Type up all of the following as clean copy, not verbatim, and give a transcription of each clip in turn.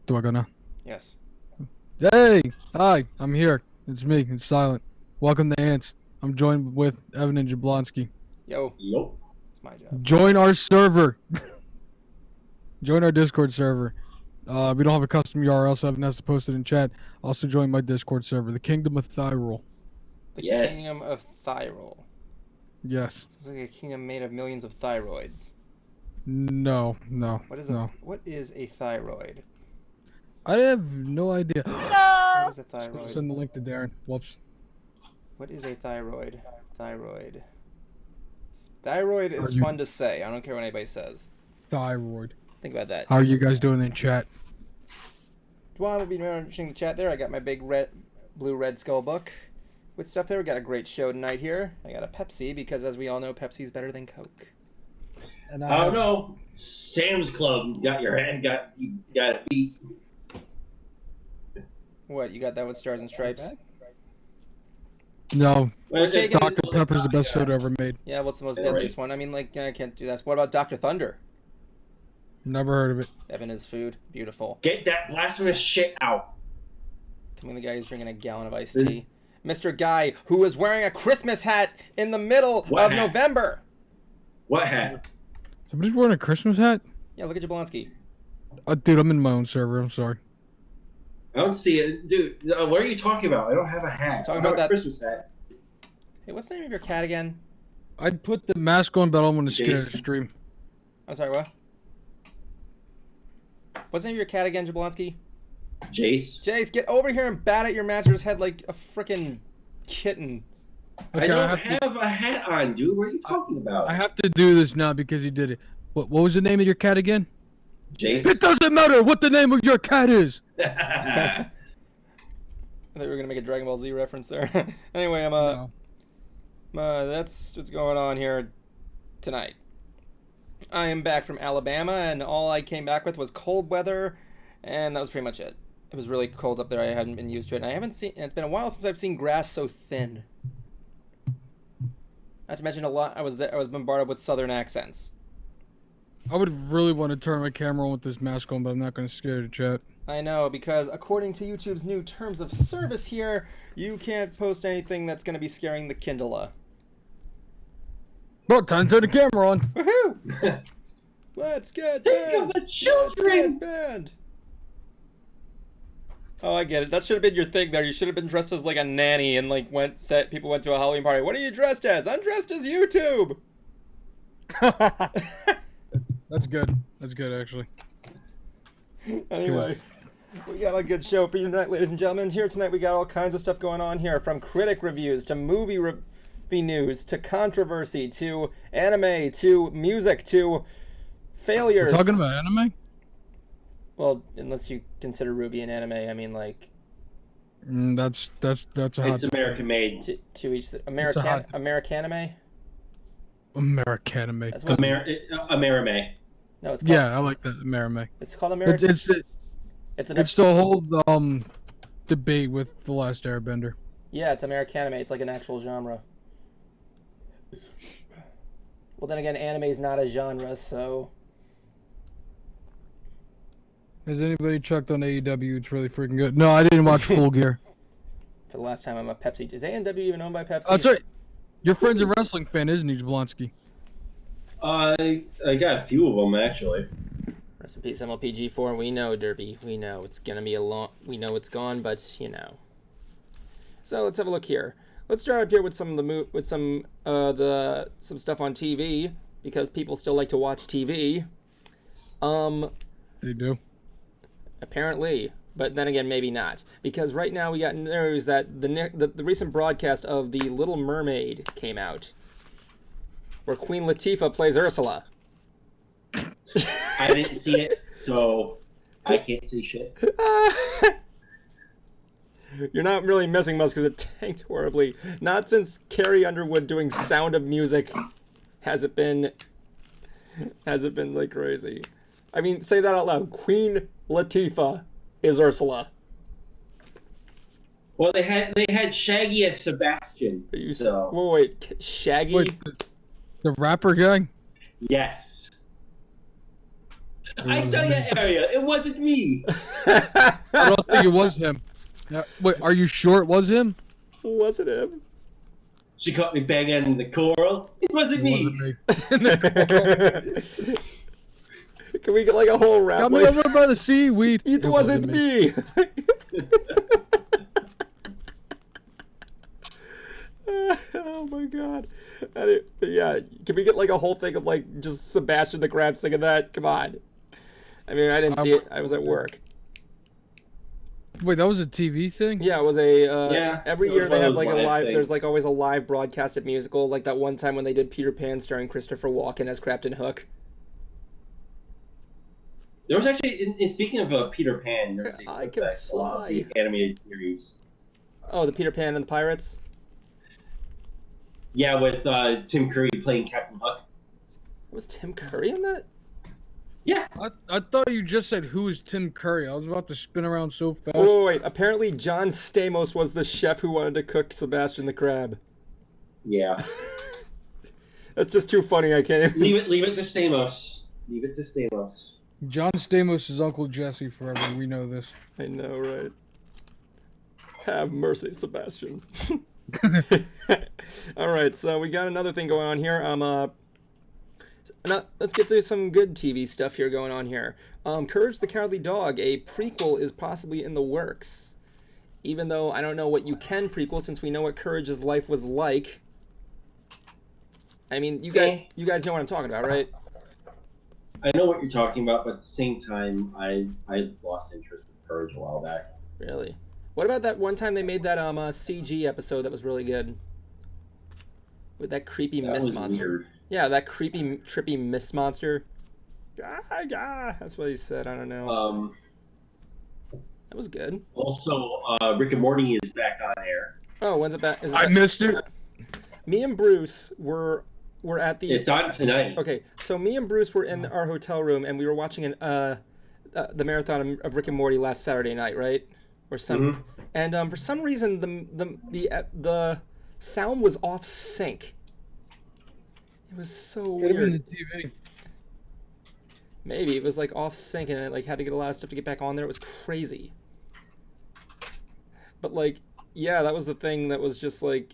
Do I go now? Yes. Hey, hi, I'm here. It's me. It's Silent. Welcome to Ants. I'm joined with Evan and Jablonski. Yo, Yup. it's my job. Join our server. Join our Discord server. We don't have a custom URL, so Evan has to post it in chat. Also join my Discord server, the Kingdom of Thyrol. The Yes. Kingdom of Thyrol. Yes. Sounds like a kingdom made of millions of thyroids. No. What is No. what is a thyroid? I have no idea. What is a thyroid? Send the link to Darren. Whoops. What is a thyroid? Thyroid. Thyroid is you- fun to say. I don't care what anybody says. Thyroid. Think about that. How are you guys doing in chat? Juan will be managing the chat there. I got my big blue red skull book with stuff there. We got a great show tonight here. I got a Pepsi because, as we all know, Pepsi's better than Coke. And I don't know. Sam's Club got your hand. You got it beat. What, you got that with Stars and Stripes? No. Well, Okay, it's- Dr. Pepper's the best soda ever made. Yeah, what's the most Yeah, deadliest one? I mean, like, I can't do that. What about Dr. Thunder? Never heard of it. Evan is food. Beautiful. Get that blasphemous shit out. Coming the guy who's drinking a gallon of iced tea. Mr. Guy, who was wearing a Christmas hat in the middle What of hat? November. What hat? Somebody's wearing a Christmas hat? Yeah, look at Jablonski. Dude, I'm in my own server. I'm sorry. I don't see it. Dude, what are you talking about? I don't have a hat. Talking I don't about have that- a Christmas hat. Hey, what's the name of your cat again? I'd put the mask on, but I don't want to scare the Jason. stream. I'm sorry, what? What's the name of your cat again, Jablonski? Jace. Jace, get over here and bat at your master's head like a freaking kitten. I don't have a hat on, dude. What are you talking about? I have to do this now because he did it. What was the name of your cat again? Jace. It doesn't matter what the name of your cat is. I thought we were gonna make a Dragon Ball Z reference there. Anyway, No. that's what's going on here tonight. I am back from Alabama, and all I came back with was cold weather, and that was pretty much it. It was really cold up there. I hadn't been used to it, and I haven't seen. It's been a while since I've seen grass so thin. Not to mention I was bombarded with Southern accents. I would really want to turn my camera on with this mask on, but I'm not going to scare the chat. I know, because according to YouTube's new terms of service here, you can't post anything that's going to be scaring the Kindler. Well, time to turn the camera on. Woohoo! Let's get Think banned! of the Let's children. get banned! Oh, I get it. That should have been your thing there. You should have been dressed as like a nanny and like people went to a Halloween party. What are you dressed as? I'm dressed as YouTube! That's good. That's good, actually. Anyway, we got a good show for you tonight, ladies and gentlemen. Here tonight we got all kinds of stuff going on here, from critic reviews to movie news to controversy to anime to music to failures. We're talking about anime? Well, unless you consider Ruby an anime, I mean, like, That's a hot It's American made. to each a American hot- anime. American anime. That's what. Amerime. No, it's called. Yeah, I like that American. It's called American. It's It's an. it's the whole debate with The Last Airbender. Yeah, it's American anime. It's like an actual genre. Well, then again, anime is not a genre, so. Has anybody checked on AEW? It's really freaking good. No, I didn't watch Full Gear. For the last time, I'm a Pepsi. Is A&W even owned by Pepsi? That's right. Your friend's a wrestling fan, isn't he, Jablonski? I got a few of them actually. Rest in peace, MLPG4. We know, Derby. We know it's gonna be a long. We know it's gone, but you know. So let's have a look here. Let's start up here with some of the some stuff on TV, because people still like to watch TV. They do. Apparently, but then again, maybe not, because right now we got news that the recent broadcast of The Little Mermaid came out, where Queen Latifah plays Ursula. I didn't see it, so I can't see shit. You're not really missing much because it tanked horribly. Not since Carrie Underwood doing Sound of Music has it been like crazy. I mean, say that out loud. Queen Latifah is Ursula. Well, they had Shaggy as Sebastian. Are you So wait, Shaggy? Wait, the rapper guy? yes. I tell you, area, it wasn't me. I don't think it was him. Wait, are you sure it was him? Was it him? She caught me banging in the coral. It wasn't me. Can we get like a whole rap? Got me like, over by the seaweed. It wasn't me. Oh my god. Yeah, can we get like a whole thing of like just Sebastian the Crab singing that? Come on. I mean, I didn't see it. I was at work. Wait, that was a TV thing? Yeah, it was a. Yeah, every it year was they one have of like those a live live. things. There's like always a live broadcasted musical, like that one time when they did Peter Pan starring Christopher Walken as Captain Hook. There was actually, in speaking of Peter Pan, there's I can a lot of the fly. animated series. Oh, the Peter Pan and the Pirates. Yeah, with Tim Curry playing Captain Hook. Was Tim Curry in that? Yeah. I thought you just said who is Tim Curry. I was about to spin around so fast. Oh wait, apparently John Stamos was the chef who wanted to cook Sebastian the Crab. Yeah. That's just too funny. I can't. Even... Leave it to Stamos. Leave it to Stamos. John Stamos is Uncle Jesse forever. We know this. I know, right? Have mercy, Sebastian. All right, so we got another thing going on here. Let's get to some good TV stuff here going on here. Courage the Cowardly Dog, a prequel is possibly in the works. Even though I don't know what you can prequel, since we know what Courage's life was like. I mean, you guys know what I'm talking about, right? I know what you're talking about, but at the same time, I lost interest with Courage a while back. Really? What about that one time they made that CG episode that was really good? With that creepy That mist was monster. weird. Yeah, that creepy, trippy mist monster. That's what he said. I don't know. That was good. Also, Rick and Morty is back on air. Oh, when's it back? I missed it. Me and Bruce were at the. It's on tonight. Okay, so me and Bruce were in our hotel room and we were watching the marathon of Rick and Morty last Saturday night, right? Or some, Mm-hmm. and for some reason the sound was off sync. It was so Could have been weird. the TV. Maybe it was like off sync and I like had to get a lot of stuff to get back on there. It was crazy. But like, yeah, that was the thing that was just like,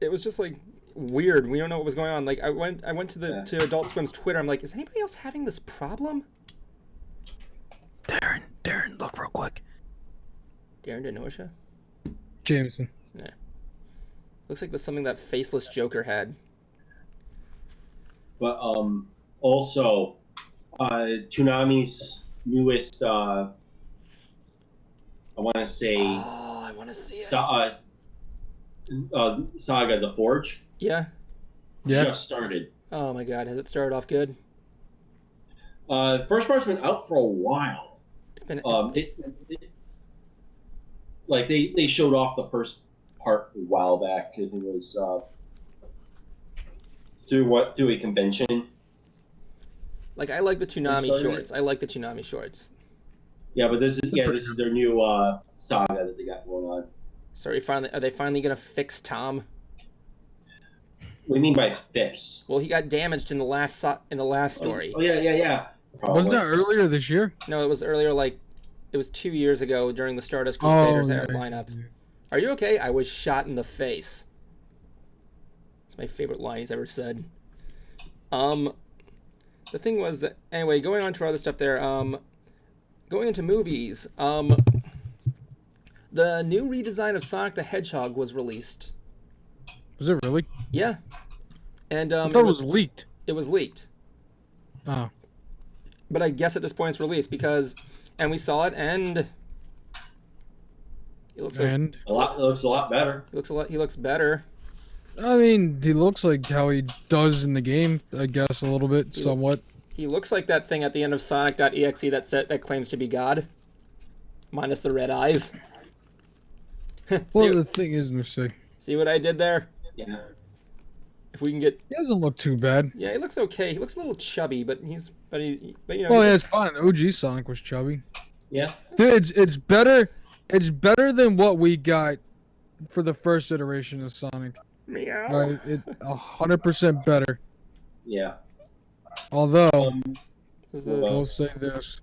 it was just like weird. We don't know what was going on. Like I went to Adult Swim's Twitter. I'm like, is anybody else having this problem? Darren, look real quick. Darren Denosha? Jameson. Yeah. Looks like that's something that faceless Joker had. But also, Toonami's newest, I want to say, Oh, I want to see it. saga, The Forge, Yeah. just started. Oh my God, has it started off good? First part's been out for a while. It's been. Like they showed off the first part a while back because it was through a convention. Like I like the Toonami started shorts. I like the Toonami shorts. Yeah, but this is their new saga that they got going on. So are they finally gonna fix Tom? What do you mean by fix? Well, he got damaged in the last story. Oh yeah. Probably. Wasn't that earlier this year? No, it was earlier. Like it was 2 years ago during the Stardust Crusaders yeah. lineup. Are you okay? I was shot in the face. It's my favorite line he's ever said. The thing was that anyway, going on to our other stuff there. Going into movies. The new redesign of Sonic the Hedgehog was released. Was it really? Yeah. And I thought it was leaked. It was leaked. Oh. But I guess at this point it's released because, and we saw it, and he looks And it looks a lot better. He looks better. I mean, he looks like how he does in the game. I guess a little bit, somewhat. He looks like that thing at the end of Sonic.exe that claims to be God, minus the red eyes. Well, the thing is, let me see. See what I did there? Yeah. If we can get, He doesn't look too bad. yeah, he looks okay. He looks a little chubby, but you know. Well, yeah, it's fine. OG Sonic was chubby. Yeah. Dude, it's better. It's better than what we got for the first iteration of Sonic. Meow. Right, it 100% better. Yeah. Although Is I will this say this,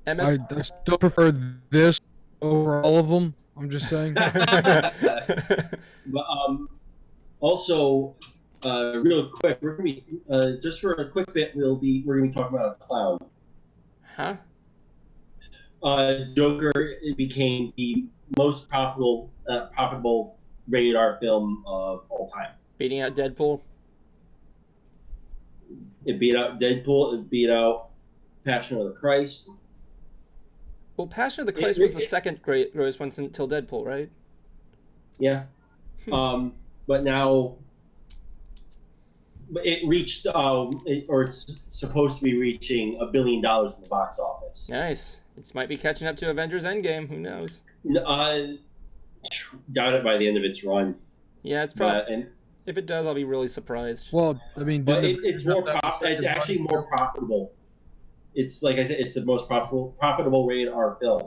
MS? I still prefer this over all of them I'm just saying. But also, real quick, we're gonna be just for a quick bit. We're gonna be talking about a clown. Huh? Joker became the most profitable rated R film of all time. Beating out Deadpool. It beat out Deadpool. It beat out Passion of the Christ. Well, Passion of the Christ was the second greatest one until Deadpool, right? Yeah. But now it reached, or it's supposed to be reaching $1 billion in the box office. Nice. It might be catching up to Avengers Endgame. Who knows? Got it by the end of its run. Yeah, it's probably. If it does, I'll be really surprised. Well, I mean, but it's more. It's actually more profitable. It's like I said, it's the most profitable rated R film.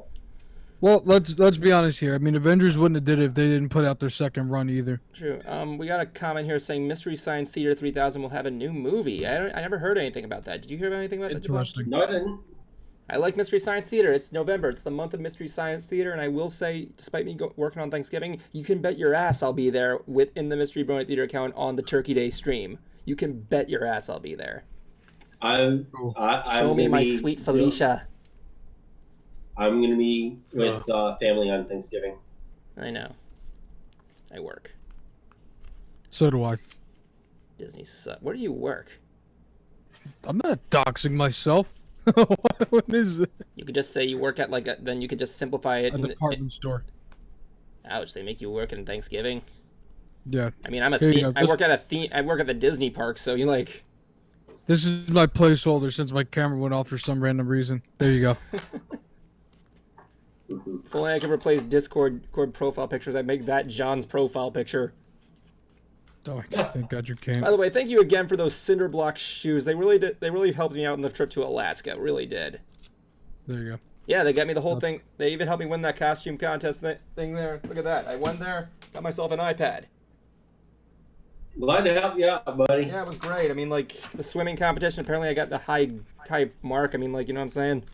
Well, let's be honest here. I mean, Avengers wouldn't have did it if they didn't put out their second run either. True. We got a comment here saying Mystery Science Theater 3000 will have a new movie. I never heard anything about that. Did you hear about anything about that? Interesting. No, I didn't. I like Mystery Science Theater. It's November. It's the month of Mystery Science Theater, and I will say, despite me working on Thanksgiving, you can bet your ass I'll be there in the Mystery Bonnet Theater account on the Turkey Day stream. You can bet your ass I'll be there. Show me my sweet Felicia. I'm going to be with family on Thanksgiving. I know. I work. So do I. Disney sucks. Where do you work? I'm not doxing myself. What is it? You could just say you work at then you could just simplify it. A department store. Ouch, they make you work in Thanksgiving? Yeah. I mean, I work at the Disney park, so you like... This is my placeholder since my camera went off for some random reason. There you go. If only I could replace Discord profile pictures, I'd make that John's profile picture. Oh, thank God you came. By the way, thank you again for those cinder block shoes. They really did. They really helped me out on the trip to Alaska. Really did. There you go. Yeah, they got me the whole thing. They even helped me win that costume contest thing there. Look at that. I went there, got myself an iPad. Glad to help you out, buddy. Yeah, it was great. I mean, like, the swimming competition, apparently I got the high mark. I mean, like, you know what I'm saying?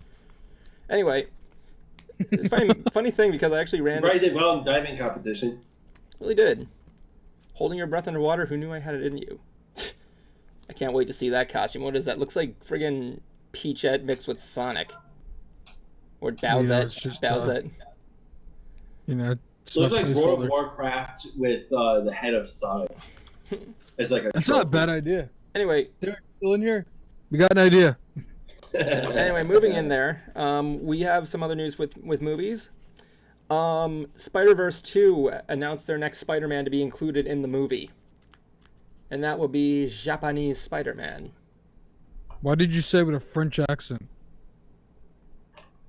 Anyway, it's funny thing because I actually ran... You did well in diving competition. Really did. Holding your breath underwater, who knew I had it in you? I can't wait to see that costume. What is that? Looks like friggin' Peachette mixed with Sonic. Or Bowsette. Bowsette. You know, it looks like World of Warcraft with the head of Sonic. It's like That's not a bad idea. Anyway. Derek, still in here? We got an idea. Anyway, moving in there, we have some other news with movies. Spider-Verse 2 announced their next Spider-Man to be included in the movie. And that will be Japanese Spider-Man. Why did you say with a French accent?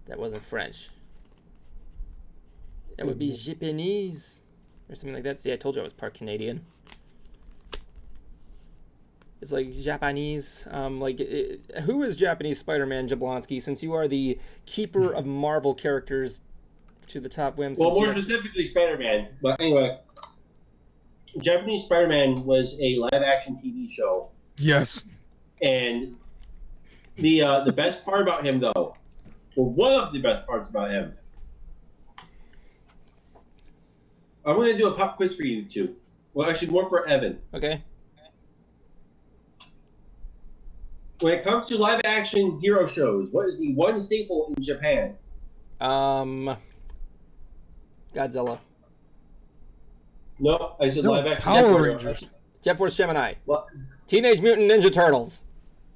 That wasn't French. That would be Japanese. Or something like that. See, I told you I was part Canadian. It's like Japanese. Who is Japanese Spider-Man, Jablonski, since you are the keeper of Marvel characters to the top whim? Well, more specifically Spider-Man. But anyway, Japanese Spider-Man was a live-action TV show. Yes. And the best part about him, though, or one of the best parts about him, I'm going to do a pop quiz for you two. Well, actually, more for Evan. Okay. When it comes to live-action hero shows, what is the one staple in Japan? Godzilla. No, I said live-action Power Rangers. Jet Force Gemini. What? Teenage Mutant Ninja Turtles.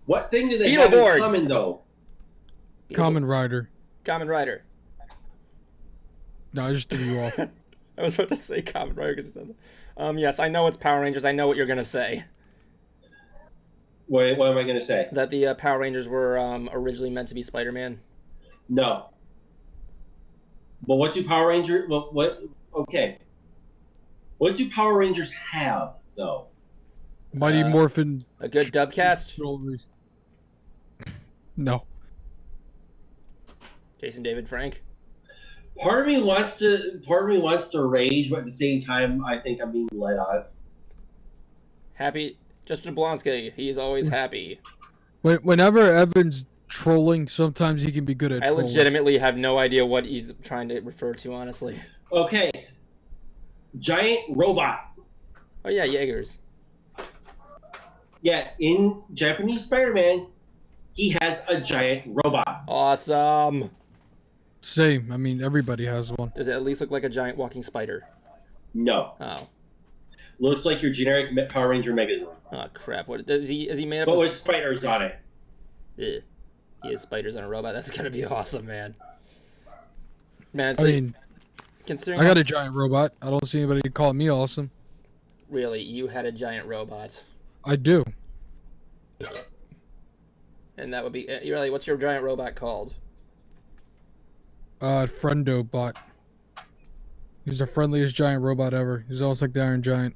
What thing do they have in common, though? Kamen Rider. Kamen Rider. No, I just threw you off. I was about to say Kamen Rider because you said that. Yes, I know it's Power Rangers. I know what you're going to say. What am I going to say? That the Power Rangers were originally meant to be Spider-Man. No. But what do Power Rangers... Okay. What do Power Rangers have, though? Mighty Morphin... A good dubcast? No. Jason David Frank? Part of me wants to rage, but at the same time, I think I'm being led on. Happy... Justin Blonsky, he's always happy. Whenever Evan's trolling, sometimes he can be good at trolling. I legitimately have no idea what he's trying to refer to, honestly. Okay. Giant robot. Oh yeah, Jaegers. Yeah, in Japanese Spider-Man, he has a giant robot. Awesome. Same. I mean, everybody has one. Does it at least look like a giant walking spider? No. Oh. Looks like your generic Power Ranger Megazord. Oh crap! What is he? Is he made up But of? with spiders on it. Ugh. He has spiders on a robot. That's gonna be awesome, man. Man, I so mean, considering I got a giant robot. I don't see anybody calling me awesome. really, you had a giant robot, I do. and that would be really. What's your giant robot called? Friendo bot. He's the friendliest giant robot ever. He's almost like the Iron Giant.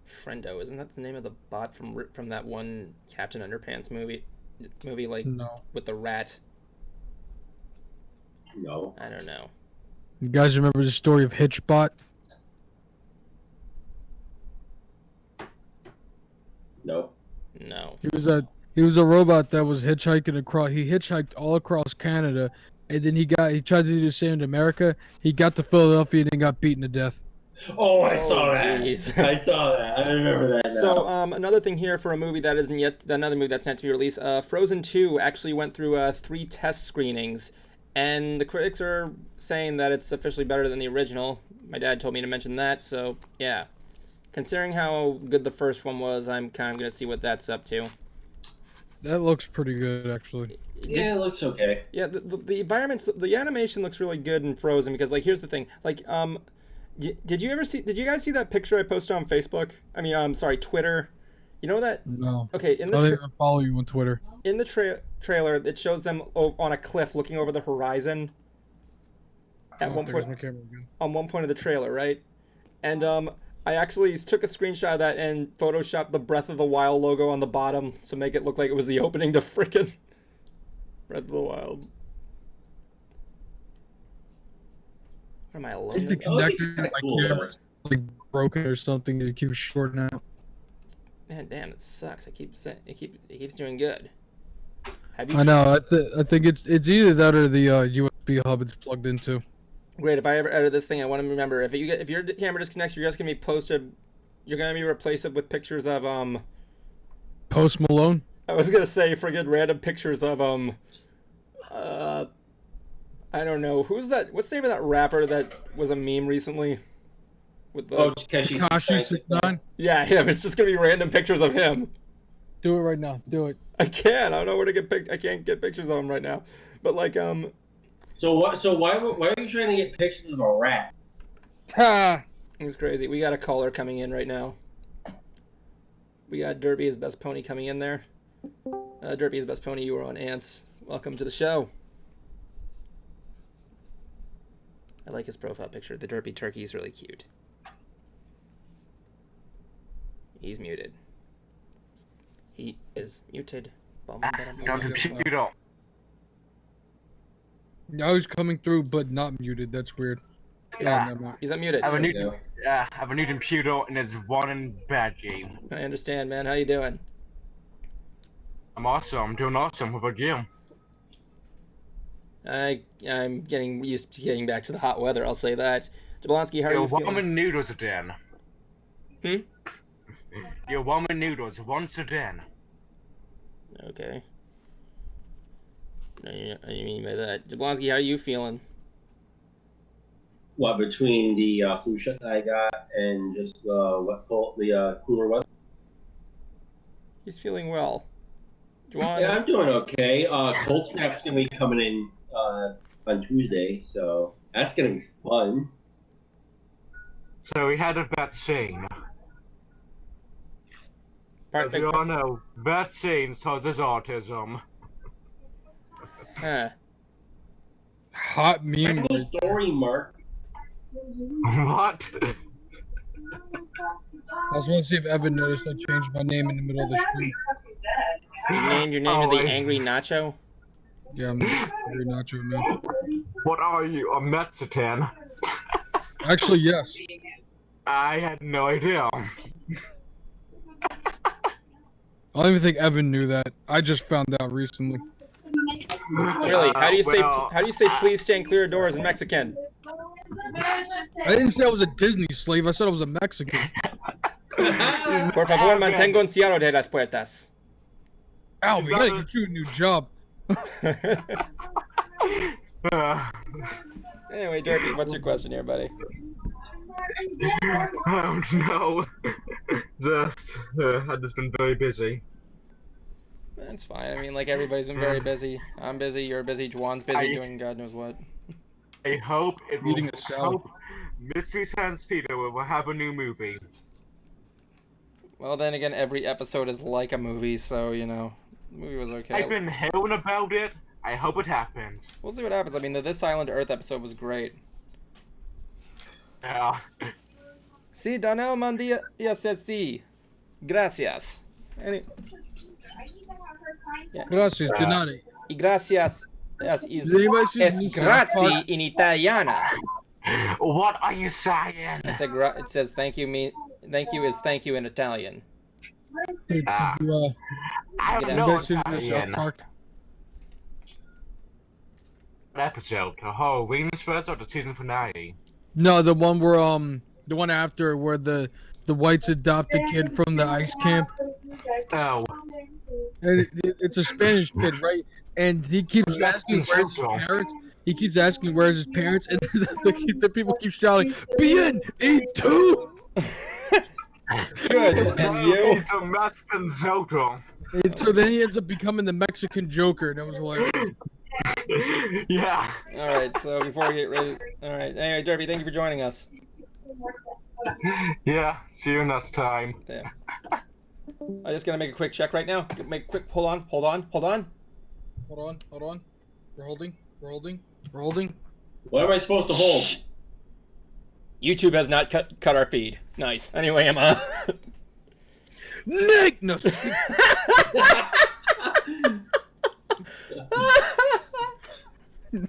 Friendo, isn't that the name of the bot from that one Captain Underpants movie? Like No. with the rat. No. I don't know. You guys remember the story of Hitchbot? No. No. He was a robot that was hitchhiking across. He hitchhiked all across Canada, and then he tried to do the same in America. He got to Philadelphia and then got beaten to death. Oh, I saw that. Jeez. I saw that. I remember that now. So, another thing here for a movie that isn't yet another movie that's not to be released. Frozen 2 actually went through 3 test screenings, and the critics are saying that it's officially better than the original. My dad told me to mention that, so yeah. Considering how good the first one was, I'm kind of gonna see what that's up to. That looks pretty good, actually. Yeah, it looks okay. Yeah, the environments, the animation looks really good in Frozen because, like, here's the thing, like, did you guys see that picture I posted on Facebook? I mean, sorry, Twitter. You know that? No. Okay, I don't even follow you on Twitter. in the trailer, it shows them on a cliff looking over the horizon. At one There's point, my camera again. on one point of the trailer, right? And I actually took a screenshot of that and photoshopped the Breath of the Wild logo on the bottom to make it look like it was the opening to frickin' Breath of the Wild. What am I I alone? think the Oh, that'd be connector to kinda my cool, camera's like broken or something because it keeps shorting out. Man, damn, it sucks. It keeps doing good. Have you? I know. I think it's either that or the USB hub it's plugged into. Great. If I ever edit this thing, I want to remember if your camera disconnects, you're just gonna be posted. You're gonna be replaced with pictures of Post Malone. I was gonna say friggin' random pictures of I don't know who's that. What's the name of that rapper that was a meme recently? With the Takeshi Tekashi 69. yeah, him. It's just gonna be random pictures of him. Do it right now. Do it. I can't. I don't know where to get I can't get pictures of him right now. But like So what? So why are you trying to get pictures of a rat? Ha! it's crazy. We got a caller coming in right now. We got Derby, his best pony, coming in there. Derby, his best pony, you were on Ants. Welcome to the show. I like his profile picture. The Derby turkey is really cute. He's muted. He is muted. Your computer. Now he's coming through, but not muted. That's weird. Yeah. never mind. He's unmuted. I have a new, Yeah. I have a new computer and it's running bad game. I understand, man. How you doing? I'm awesome. I'm doing awesome. What about you? I'm getting used to getting back to the hot weather. I'll say that. Jablonski, how are Your you feeling? ramen noodles again. Hmm? Your ramen noodles once again. Okay. What do you mean by that? Jablonski, how are you feeling? What, between the flu shot that I got and just the cooler weather? He's feeling well. Do you want? Yeah, I'm doing okay. Cold Snap's gonna be coming in on Tuesday, so that's gonna be fun. So we had a vaccine. As we all know, vaccines causes autism. Huh. Hot meme. Cool story, Mark. What? I was want to see if Evan noticed I changed my name in the middle of the stream. You named your name to the Oh, Angry Nacho? Yeah, I'm very nacho now. What are you, a Mexican? Actually, yes. I had no idea. I don't even think Evan knew that. I just found out recently. Really? How do you say well, please stand clear of doors in Mexican? I didn't say I was a Disney slave. I said I was a Mexican. Por favor, mantengo cierro de las puertas. Ow, we gotta get you a new job. Anyway, Derpy, what's your question here, buddy? No. I've just been very busy. That's fine. I mean, like, everybody's been very busy. I'm busy, you're busy, Juan's busy doing God knows what. I hope it will. Eating a salad. Hope Mystery Sans Peter will have a new movie. Well, then again, every episode is like a movie, so, you know, the movie was okay. I've been hearing about it. I hope it happens. We'll see what happens. I mean, the This Island Earth episode was great. Yeah. Sí, Daniel Mandia says sí. Gracias. Gracias, de nada. Y gracias is Does anybody see the es new South grazie Park? in Italiana. What are you saying? I said it says thank you is thank you in Italian. Did you, I Get don't out. know guys see the new South Italian. Park? Episode, the Halloween special, or the season finale? No, the one where the one after where the whites adopt a kid from the ice camp, Oh. and it's a Spanish kid, right? And he keeps asking where's his parents. He keeps asking where's his parents, and the people keep shouting, "Bien, y tú." Good. And you? He's a Mexican Zoto. And so then he ends up becoming the Mexican Joker, and it was hilarious. Yeah. Alright, so before we get ready... Alright, anyway, Derby, thank you for joining us. Yeah. See you next time. Damn. I'm just gonna make a quick check right now. Make a quick... Hold on. Hold on. We're holding. What am I supposed to hold? Shh. YouTube has not cut our feed. Nice. Anyway, Emma. Nick! No.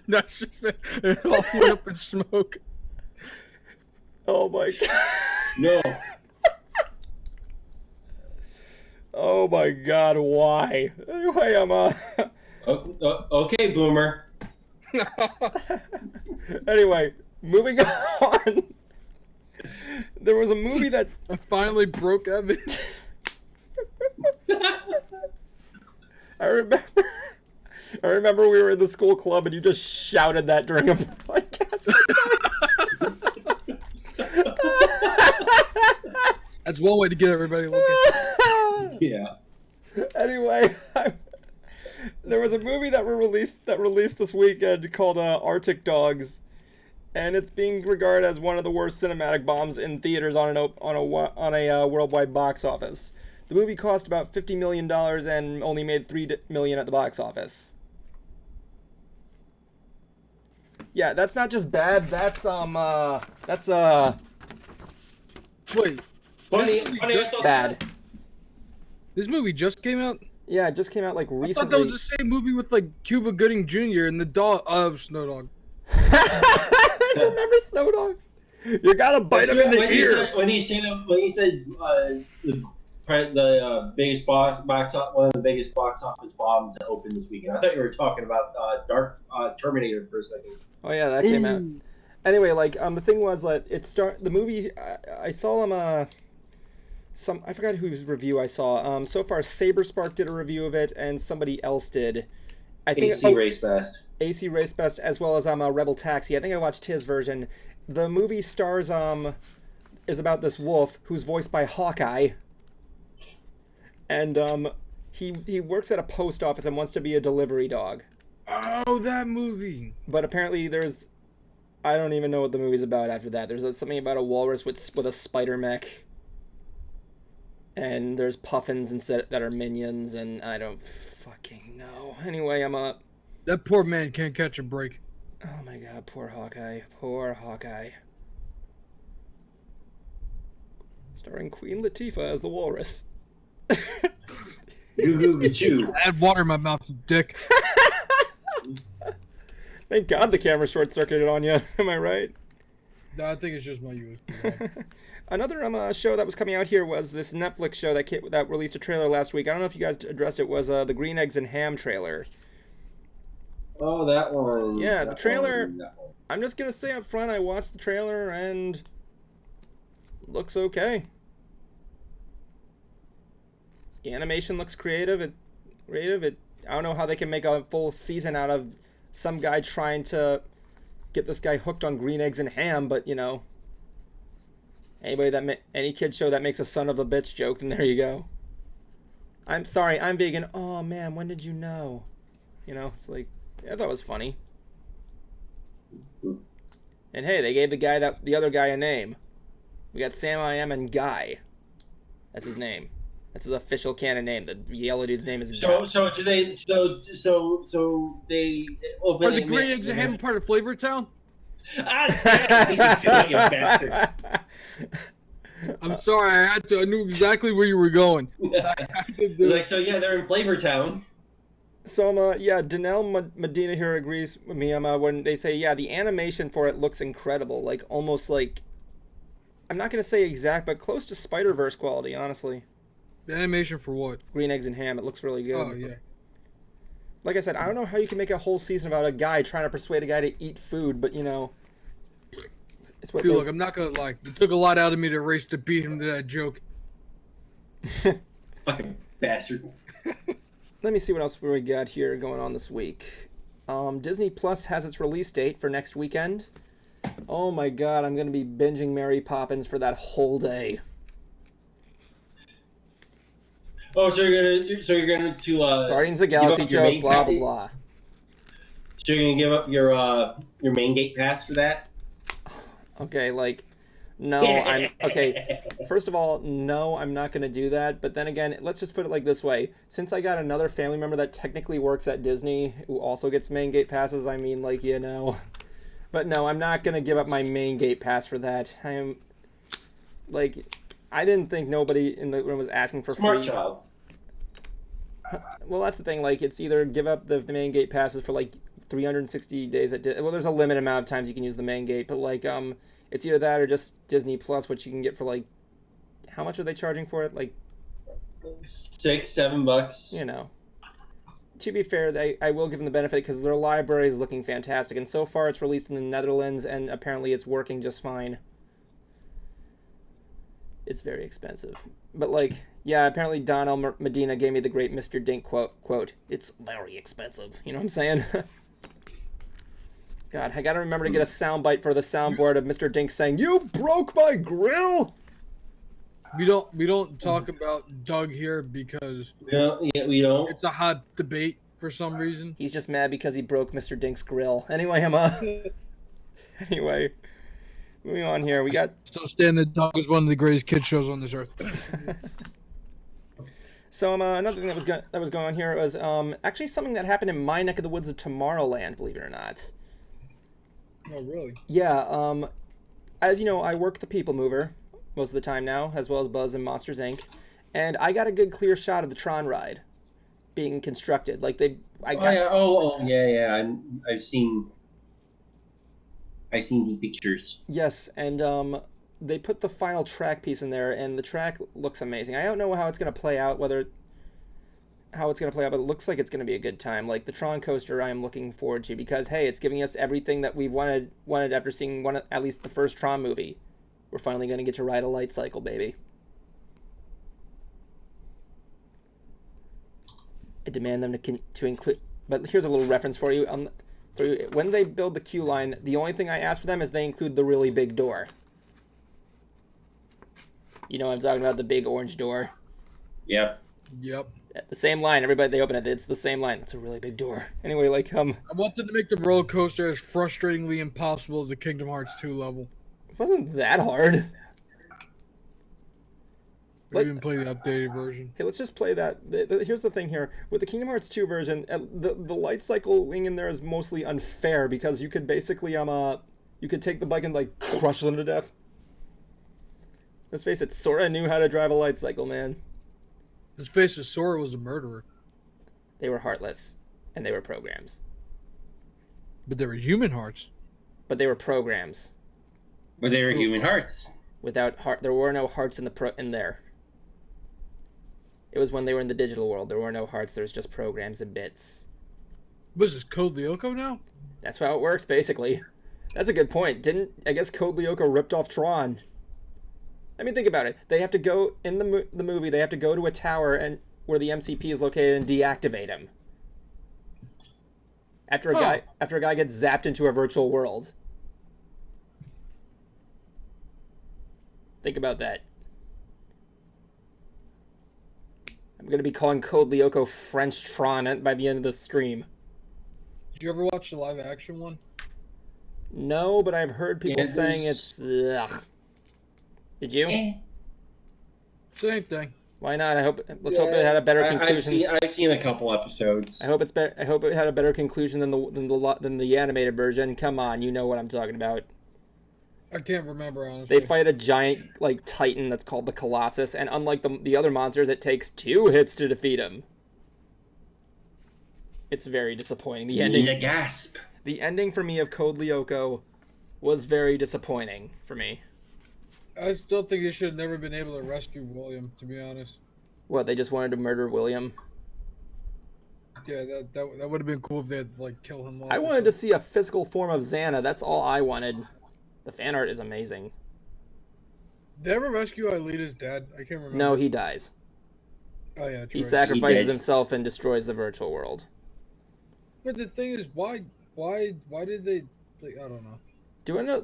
That's just it all went up in smoke. Oh my god. No. Oh my god, why? Anyway, Emma. Okay, Boomer. Anyway, moving on. There was a movie that I finally broke Evan. I remember we were in the school club and you just shouted that during a podcast. That's one way to get everybody looking. Yeah. Anyway, there was a movie that released this weekend called Arctic Dogs, and it's being regarded as one of the worst cinematic bombs in theaters on a worldwide box office. The movie cost about $50 million and only made $3 million at the box office. Yeah, that's not just bad. That's Funny. Wait, I thought bad. this movie just came out? Yeah, it just came out like I recently. thought that was the same movie with like Cuba Gooding Jr. and the dog, Snow Dog. I remember Snow Dogs. You gotta bite him in the ear. When he said the biggest one of the biggest box office bombs that opened this weekend. I thought you were talking about Terminator for a second. Oh yeah, that came out. Anyway, like the thing was that the movie. I saw I forgot whose review I saw. So far, Saberspark did a review of it, and somebody else did. I think AC Race Fest. AC Race Best, as well as Rebel Taxi. I think I watched his version. The movie stars is about this wolf who's voiced by Hawkeye, and he works at a post office and wants to be a delivery dog. Oh, that movie. But apparently I don't even know what the movie's about after that. There's something about a walrus with a spider mech. And there's puffins that are minions, and I don't fucking know. Anyway, I'm up. That poor man can't catch a break. Oh my god, poor Hawkeye. Poor Hawkeye. Starring Queen Latifah as the walrus. Goo goo chew. I had water in my mouth, you dick. Thank God the camera short-circuited on you. Am I right? No, I think it's just my USB. Another show that was coming out here was this Netflix show that released a trailer last week. I don't know if you guys addressed it. Was the Green Eggs and Ham trailer. Oh, that one. Yeah, the trailer. I'm just gonna say up front, I watched the trailer and looks okay. The animation looks creative. I don't know how they can make a full season out of some guy trying to get this guy hooked on green eggs and ham, but you know, any kid show that makes a son of a bitch joke, then there you go. I'm sorry, I'm vegan. Oh man, when did you know? You know, it's like, yeah, I thought it was funny. And hey, they gave the other guy a name. We got Sam I Am and Guy. That's his name. That's his official canon name. The yellow dude's name is Guy. So do they? So they. Oh, Are the green eggs and ham part of Flavor Town? You bastard. I'm sorry, I had to. I knew exactly where you were going. Like, so yeah, they're in Flavor Town. So, yeah, Danelle Medina here agrees with me when they say, yeah, the animation for it looks incredible. Like, almost like, I'm not going to say exact, but close to Spider-Verse quality, honestly. The animation for what? Green Eggs and Ham. It looks really good. Oh, yeah. Like I said, I don't know how you can make a whole season about a guy trying to persuade a guy to eat food, but, you know. It's what Dude, look, I'm not going to lie. It took a lot out of me to race to beat him to that joke. Fucking bastard. Let me see what else we got here going on this week. Disney Plus has its release date for next weekend. Oh my god, I'm going to be binging Mary Poppins for that whole day. Oh, so you're gonna Guardians of the Galaxy joke, blah blah blah. So you're gonna give up your main gate pass for that? Okay, like, no, I'm okay. First of all, no, I'm not gonna do that. But then again, let's just put it like this way: since I got another family member that technically works at Disney who also gets main gate passes, I mean, like, you know. But no, I'm not gonna give up my main gate pass for that. I am, like, I didn't think nobody in the room was asking for Smart free. child. Well, that's the thing. Like, it's either give up the main gate passes for like 360 days at well, there's a limited amount of times you can use the main gate, but like it's either that or just Disney Plus, which you can get for like, how much are they charging for it? Like $6-7. You know. To be fair, I will give them the benefit because their library is looking fantastic, and so far it's released in the Netherlands, and apparently it's working just fine. It's very expensive. But, like, yeah, apparently Donald Medina gave me the great Mr. Dink quote, "It's very expensive." You know what I'm saying? God, I gotta remember to get a soundbite for the soundboard of Mr. Dink saying, "You broke my grill!" We don't talk about Doug here because we don't. It's a hot debate for some reason. He's just mad because he broke Mr. Dink's grill. Anyway, Anyway, moving on here, we got. Still stand that Doug is one of the greatest kid shows on this earth. So another thing that was going on here was actually something that happened in my neck of the woods of Tomorrowland, believe it or not. Oh really? Yeah. As you know, I work the People Mover most of the time now, as well as Buzz and Monsters Inc. And I got a good clear shot of the Tron ride being constructed. Like yeah. I've seen the pictures. Yes, and they put the final track piece in there, and the track looks amazing. I don't know how it's going to play out, but it looks like it's going to be a good time. Like the Tron coaster, I am looking forward to because hey, it's giving us everything that we've wanted after seeing at least the first Tron movie. We're finally going to get to ride a light cycle, baby. I demand them to include. But here's a little reference for you. When they build the queue line, the only thing I ask for them is they include the really big door. You know what I'm talking about, the big orange door. Yep. The same line, everybody, they open it, it's the same line. It's a really big door. Anyway, like, I want them to make the roller coaster as frustratingly impossible as the Kingdom Hearts 2 level. It wasn't that hard. We even play the updated version. Hey, let's just play that. Here's the thing here. With the Kingdom Hearts 2 version, the light cycling in there is mostly unfair because you could basically, you could take the bike and, like, crush them to death. Let's face it, Sora knew how to drive a light cycle, man. Let's face it, Sora was a murderer. They were heartless, and they were programs. But they were human hearts. But they were programs. But they were human hearts. Without heart, there were no hearts in there. It was when they were in the digital world. There were no hearts. There was just programs and bits. Was this Code Lyoko now? That's how it works, basically. That's a good point. I guess Code Lyoko ripped off Tron. I mean, think about it. They have to go in the movie. They have to go to a tower and where the MCP is located and deactivate him. After a guy gets zapped into a virtual world. Think about that. I'm gonna be calling Code Lyoko French Tron by the end of the stream. Did you ever watch the live action one? No, but I've heard people saying it's. Ugh. Did you? Same thing. Why not? Let's hope it had a better conclusion. I've seen a couple episodes. I hope it had a better conclusion than the animated version. Come on, you know what I'm talking about. I can't remember, honestly. They fight a giant titan that's called the Colossus, and unlike the other monsters, it takes 2 hits to defeat him. It's very disappointing. The ending. Gasp. The ending for me of Code Lyoko was very disappointing for me. I still think they should have never been able to rescue William, to be honest. What, they just wanted to murder William? Yeah, that would have been cool if they had kill him off. I wanted to see a physical form of Xana. That's all I wanted. The fan art is amazing. Did they ever rescue Aelita's dad? I can't remember. No, he dies. Oh yeah, true. He sacrifices himself and destroys the virtual world. But the thing is, why did they? I don't know. Do I know?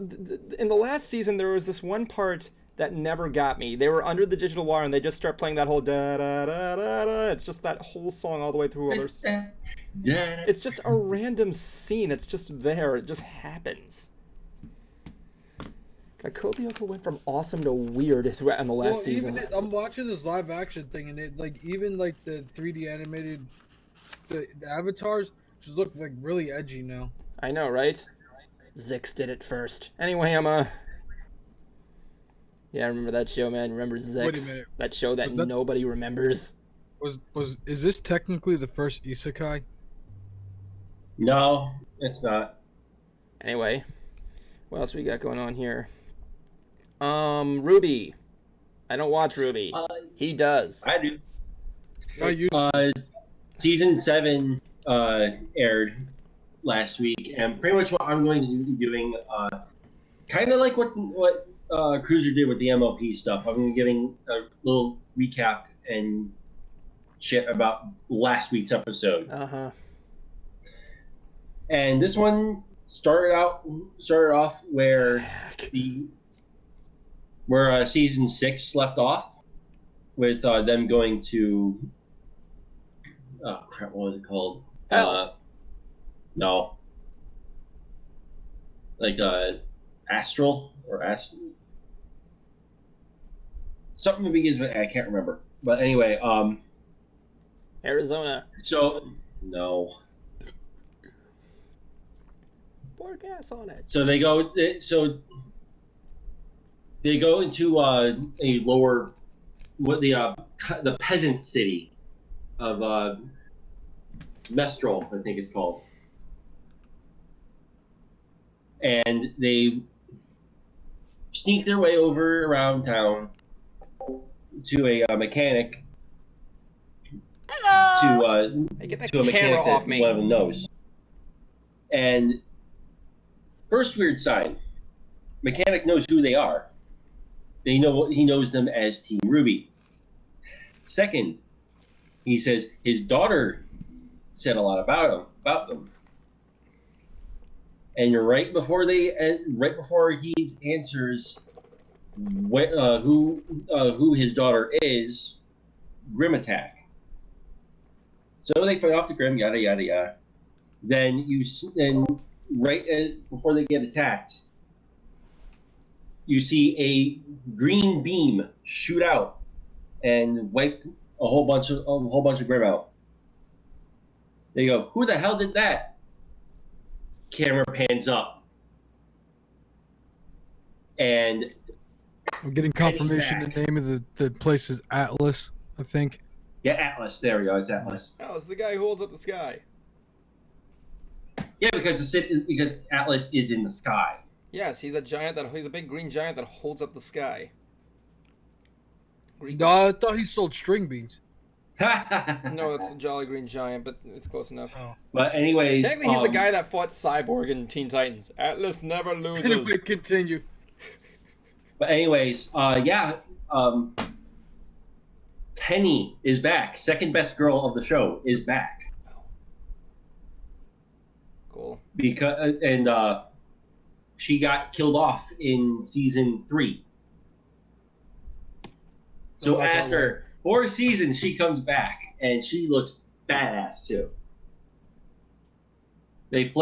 In the last season, there was this one part that never got me. They were under the digital wire, and they just start playing that whole da da da da da. It's just that whole song all the way through. It's just a random scene. It's just there. It just happens. Code Lyoko went from awesome to weird throughout in the last season. I'm watching this live action thing, and it even the 3D animated the avatars just look really edgy now. I know, right? Zix did it first. Anyway, yeah, I remember that show, man. Remember Zix? Wait a minute. That show that nobody remembers. Is this technically the first isekai? No, it's not. Anyway, what else we got going on here? Ruby. I don't watch Ruby. He does. I do. So, season 7 aired last week, and pretty much what I'm going to be doing, kind of like what Cruiser did with the MLP stuff. I'm going to be giving a little recap and shit about last week's episode. Uh-huh. And this one started off where season 6 left off, with them going to what was it called? No. Astral or something begins with I can't remember. But anyway, Arizona. So no. Pour gas on it. So they go into a lower, the peasant city of Mestral, I think it's called. And they sneak their way over around town to a mechanic. Get that to a mechanic off that me. one of them knows. And first weird sign, mechanic knows who they are. He knows them as Team Ruby. Second, he says his daughter said a lot about them. And right before he answers who his daughter is, Grim attack. So they fight off the Grim, yada yada yada. Then before they get attacked, you see a green beam shoot out and wipe a whole bunch of Grim out. They go, who the hell did that? Camera pans up, and I'm getting confirmation the name of the place is Atlas, I think. Yeah, Atlas. There we go. It's Atlas. Oh, it's the guy who holds up the sky. Yeah, because Atlas is in the sky. Yes, he's a big green giant that holds up the sky. No, I thought he sold string beans. No, it's the Jolly Green Giant, but it's close enough. Oh. But anyways, Technically, he's the guy that fought Cyborg in Teen Titans. Atlas never loses. Anyway, continue. But anyways, yeah. Penny is back. Second best girl of the show is back. Cool. Because she got killed off in season 3. So after 4 seasons, she comes back and she looks badass too. They gave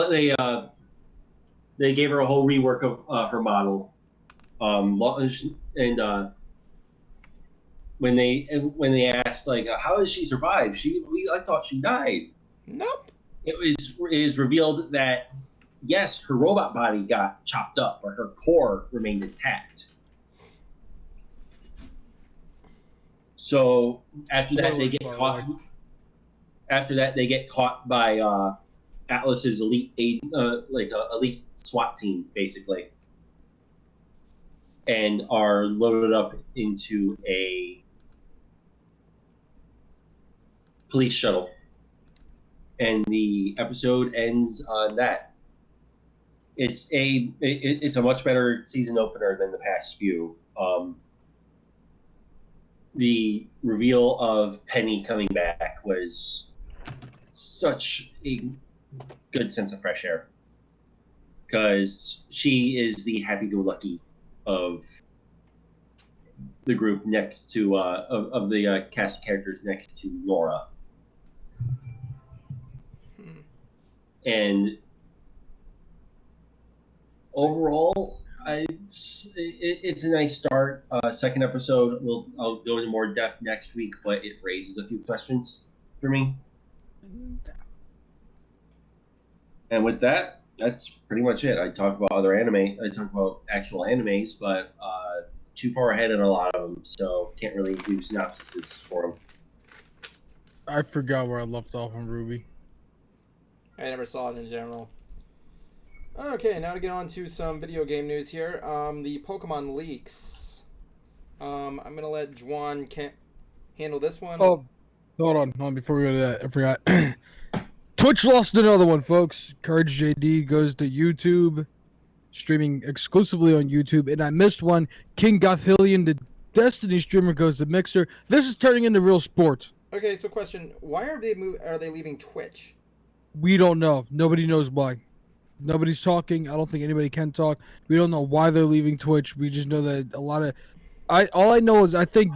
her a whole rework of her model, and when they asked like how did she survive, I thought she died. Nope. It is revealed that yes, her robot body got chopped up, but her core remained intact. So after that, they get caught. After that, they get caught by Atlas's elite elite SWAT team, basically, and are loaded up into a police shuttle. And the episode ends on that. It's a much better season opener than the past few. The reveal of Penny coming back was such a good sense of fresh air, because she is the happy-go-lucky of the group next to of the cast of characters next to Nora. And overall, it's a nice start. Second episode, I'll go into more depth next week, but it raises a few questions for me. And with that, that's pretty much it. I talked about other anime. I talked about actual animes, but too far ahead in a lot of them, so can't really do synopsises for them. I forgot where I left off on Ruby. I never saw it in general. Okay, now to get on to some video game news here. The Pokemon leaks. I'm gonna let Juan handle this one. Oh, hold on. Before we go to that, I forgot. Twitch lost another one, folks. Courage JD goes to YouTube, streaming exclusively on YouTube, and I missed one. King Gothillion, the Destiny streamer, goes to Mixer. This is turning into real sports. Okay, so question: why are they leaving Twitch? We don't know. Nobody knows why. Nobody's talking. I don't think anybody can talk. We don't know why they're leaving Twitch. We just know that a lot of... all I know is I think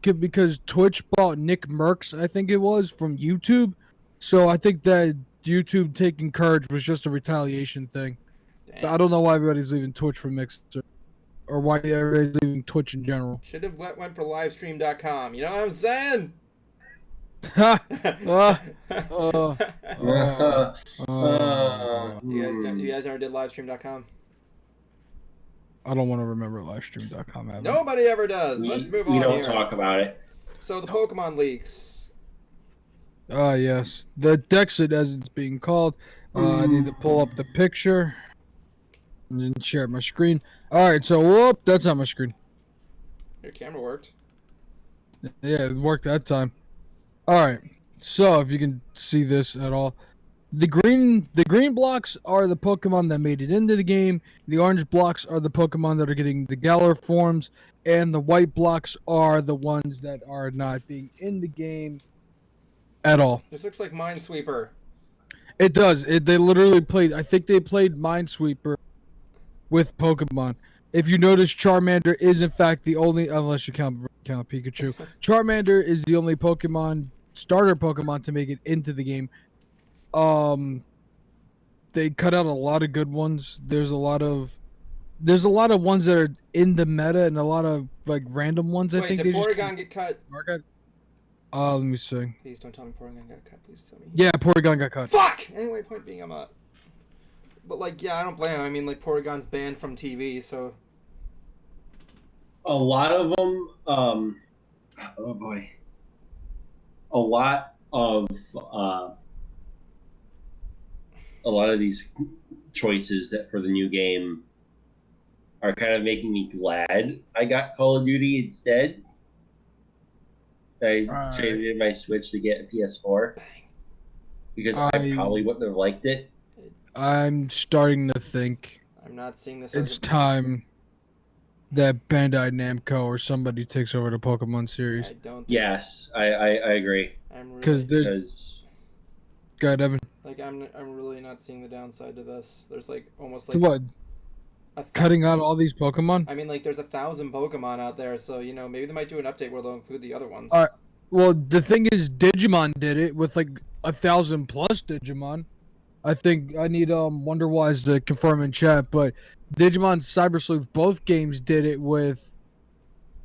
because Twitch bought Nick Merckx, I think it was, from YouTube. So I think that YouTube taking Courage was just a retaliation thing. But I don't know why everybody's leaving Twitch for Mixer. Or why everybody's leaving Twitch in general. Should have went for livestream.com. You know what I'm saying? You guys ever did livestream.com? I don't want to remember livestream.com ever. Nobody ever does. Let's move on. We don't here. talk about it. So the Pokemon leaks. Yes. The Dexit, as it's being called. I need to pull up the picture. And then share my screen. Alright, so whoop, that's not my screen. Your camera worked. Yeah, it worked that time. Alright, so if you can see this at all. The green blocks are the Pokemon that made it into the game. The orange blocks are the Pokemon that are getting the Galar forms. And the white blocks are the ones that are not being in the game at all. This looks like Minesweeper. It does. They literally played... I think they played Minesweeper with Pokemon. If you notice, Charmander is in fact the only... Unless you count Pikachu. Charmander is the only starter Pokemon to make it into the game. They cut out a lot of good ones. There's a lot of ones that are in the meta and a lot of like random ones. Wait, I think did they Porygon get cut? Let me see. Please don't tell me Porygon got cut. Please tell me. Yeah, Porygon got cut. Fuck! Anyway, point being, I'm not. But like, yeah, I don't blame him. I mean, like, Porygon's banned from TV, so. A lot of them, oh boy. A lot of these choices that for the new game are kind of making me glad I got Call of Duty instead. I I, traded in my Switch to get a PS4 because I I probably wouldn't have liked it. I'm starting to think I'm not seeing this it's as a... time that Bandai Namco or somebody takes over the Pokemon series. I don't think... Yes, I agree. I'm Because really... there's Because God, Evan. Like, I'm really not seeing the downside to this. There's, like, almost, To like... what? a Cutting out all these Pokemon? I mean, like, there's 1,000 Pokemon out there, so, you know, maybe they might do an update where they'll include the other ones. Well, the thing is, Digimon did it with like 1,000 plus Digimon. I think I need Wonderwise to confirm in chat, but Digimon Cyber Sleuth, both games did it with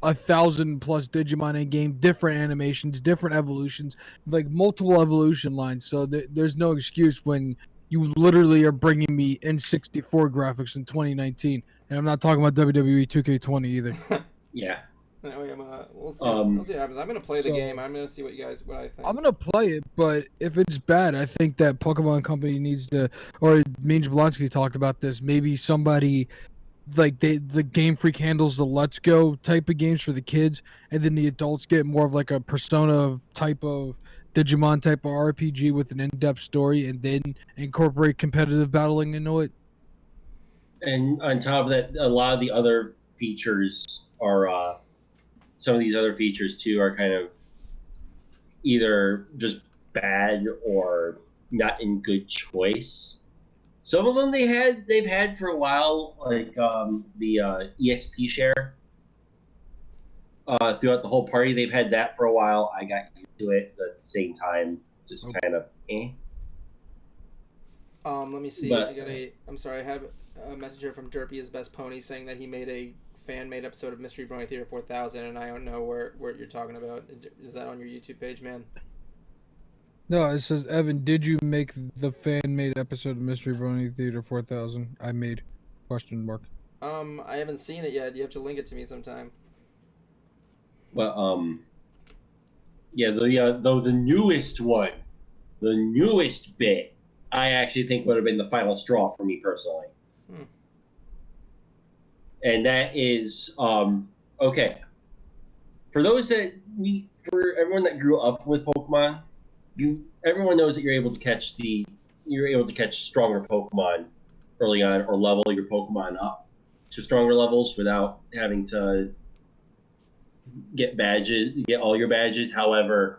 1,000 plus Digimon in game, different animations, different evolutions, like multiple evolution lines. So there's no excuse when you literally are bringing me N64 graphics in 2019, and I'm not talking about WWE 2K20 either. yeah, Anyway, we'll see. We'll see what happens. I'm gonna play the so- game. I'm gonna see what I think. I'm gonna play it, but if it's bad, I think that Pokemon Company needs to, or Mean Jablonski talked about this. Maybe somebody like the Game Freak handles the Let's Go type of games for the kids, and then the adults get more of like a Persona type of Digimon type of RPG with an in-depth story, and then incorporate competitive battling into it. and on top of that, a lot of the other features are some of these other features too are kind of either just bad or not in good choice. Some of them they've had for a while, like the EXP share. Throughout the whole party, they've had that for a while. I got used to it at the same time, just kind of eh. Let me see. But- I'm sorry. I have a message here from Derpy is Best Pony saying that he made a fan-made episode of Mystery Brony Theater 4000, and I don't know where you're talking about. Is that on your YouTube page, man? No, it says Evan, did you make the fan-made episode of Mystery Brony Theater 4000? I made question mark. I haven't seen it yet. You have to link it to me sometime. But yeah, the newest one, the newest bit, I actually think would have been the final straw for me personally. And that is okay. For everyone that grew up with Pokemon, everyone knows that you're able to catch stronger Pokemon early on, or level your Pokemon up to stronger levels without having to get all your badges. However,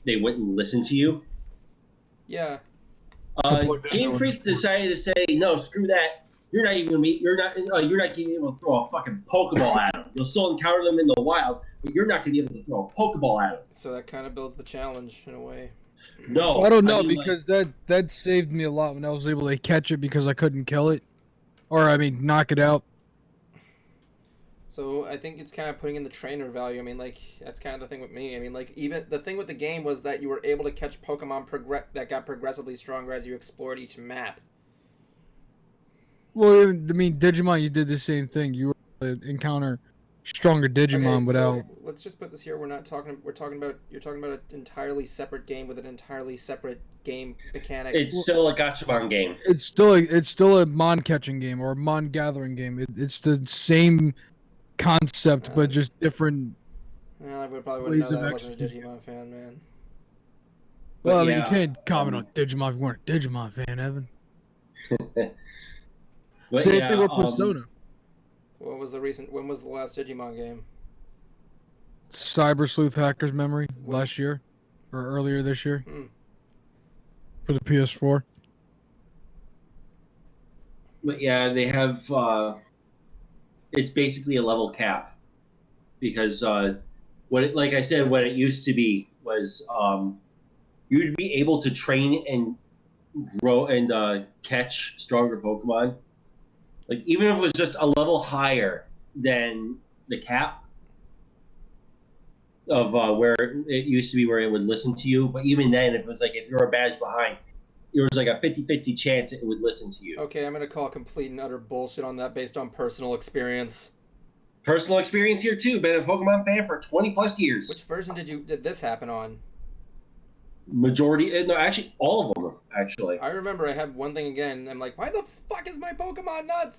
they wouldn't listen to you. Yeah. Game Freak decided to say, no, screw that. You're not even you're not going to be able to throw a fucking Pokeball at them. You'll still encounter them in the wild, but you're not going to be able to throw a Pokeball at them. So that kind of builds the challenge in a way. No, I don't know, mean, because that saved me a lot when I was able to catch it because I couldn't kill it, or I mean knock it out. So I think it's kind of putting in the trainer value. I mean, like, that's kind of the thing with me. I mean, like, even the thing with the game was that you were able to catch Pokemon that got progressively stronger as you explored each map. Well, I mean, Digimon, you did the same thing. You were encounter stronger Digimon Okay, without. so let's just put this here. You're talking about an entirely separate game with an entirely separate game mechanic. it's still a Gachapon game. It's still a mon catching game or a mon gathering game. It's the same concept, but just different. Well, I probably wouldn't know ways that. of I wasn't a execution. Digimon fan, man. Well, I But mean, you yeah, can't comment on Digimon if you weren't a Digimon fan, Evan. But Same yeah, thing with Persona. When was the last Digimon game? Cyber Sleuth Hacker's Memory last year or earlier this year for the PS4. But yeah, they have. It's basically a level cap because like I said, what it used to be was you'd be able to train and grow and catch stronger Pokemon. Like even if it was just a level higher than the cap of where it used to be, where it would listen to you. But even then, if you're a badge behind, there was like a 50-50 chance it would listen to you. Okay, I'm gonna call complete and utter bullshit on that based on personal experience. Personal experience here too. Been a Pokemon fan for 20 plus years. Which version did this happen on? Majority, no, actually all of them. Actually, I remember I had one thing again. I'm like, why the fuck is my Pokemon not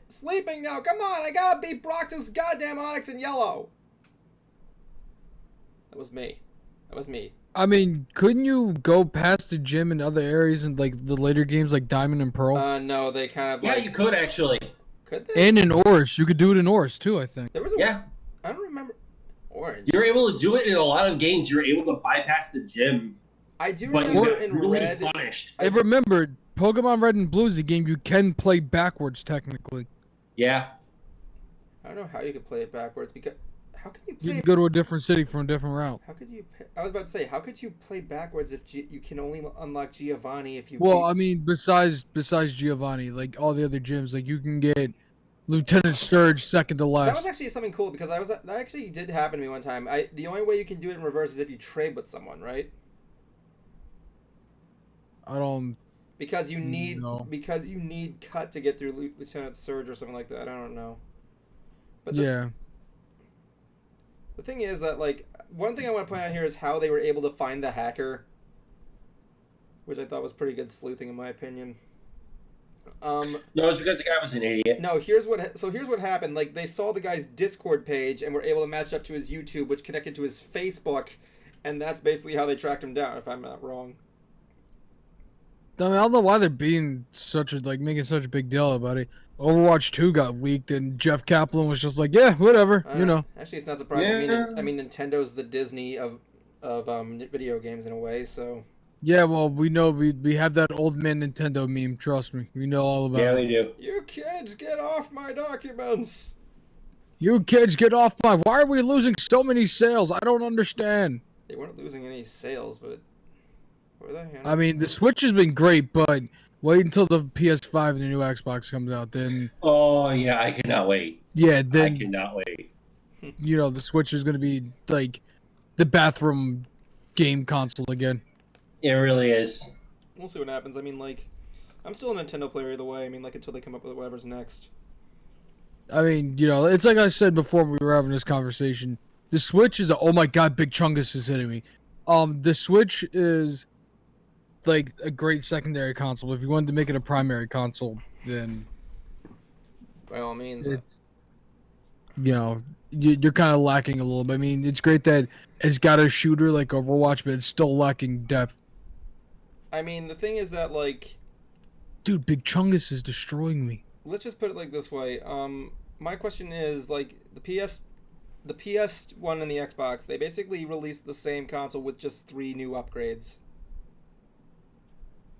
sleeping now? Come on, I gotta beat Brock's goddamn Onix in yellow. That was me. That was me. I mean, couldn't you go past the gym in other areas in like the later games, like Diamond and Pearl? No, they kind of Yeah, like. you could actually. Could they? And in Oris, you could do it in Oris too. I think. There was a. Yeah. I don't remember. Orange. You're able to do it in a lot of games. You're able to bypass the gym, I do but you remember get in really Red. punished. I remember Pokemon Red and Blue is a game you can play backwards technically. Yeah. I don't know how you could play it backwards because how can you play? You can it? go to a different city from a different route. How could you? I was about to say, how could you play backwards if you can only unlock Giovanni if you? Well, I mean, besides Giovanni, like all the other gyms, like you can get Lieutenant Surge second to that last. was actually something cool because that actually did happen to me one time. The only way you can do it in reverse is if you trade with someone, right? I don't. Because you need No. cut to get through Lieutenant Surge or something like that. I don't know. But Yeah. The thing is that, like, one thing I want to point out here is how they were able to find the hacker, which I thought was pretty good sleuthing in my opinion. No, it's because the guy was an idiot. No, here's what happened. Like, they saw the guy's Discord page and were able to match up to his YouTube, which connected to his Facebook, and that's basically how they tracked him down, if I'm not wrong. I mean, I don't know why they're being making such a big deal about it. Overwatch 2 got leaked, and Jeff Kaplan was just like, "Yeah, whatever," you know. Actually, it's not surprising. Yeah. I mean, Nintendo's the Disney of video games in a way. So Yeah, well, we know we have that old man Nintendo meme. Trust me, we know all about Yeah, it. we do. you kids get off my documents. You kids, get off my! Why are we losing so many sales? I don't understand. They weren't losing any sales, but were they? I mean, the Switch has been great, but wait until the PS5 and the new Xbox comes out. Then, Oh yeah, I cannot wait. yeah, I then cannot wait. you know the Switch is gonna be like the bathroom game console again. It really is. We'll see what happens. I mean, like, I'm still a Nintendo player either way. I mean, like, until they come up with whatever's next. I mean, you know, it's like I said before we were having this conversation. The Switch is oh my god, Big Chungus is hitting me. The Switch is like a great secondary console. If you wanted to make it a primary console, then By all means. it's, you know, you're kind of lacking a little bit. I mean, it's great that it's got a shooter like Overwatch, but it's still lacking depth. I mean, the thing is that, like, Dude, Big Chungus is destroying me. let's just put it like this way. My question is, like, the PS1 and the Xbox, they basically released the same console with just 3 new upgrades.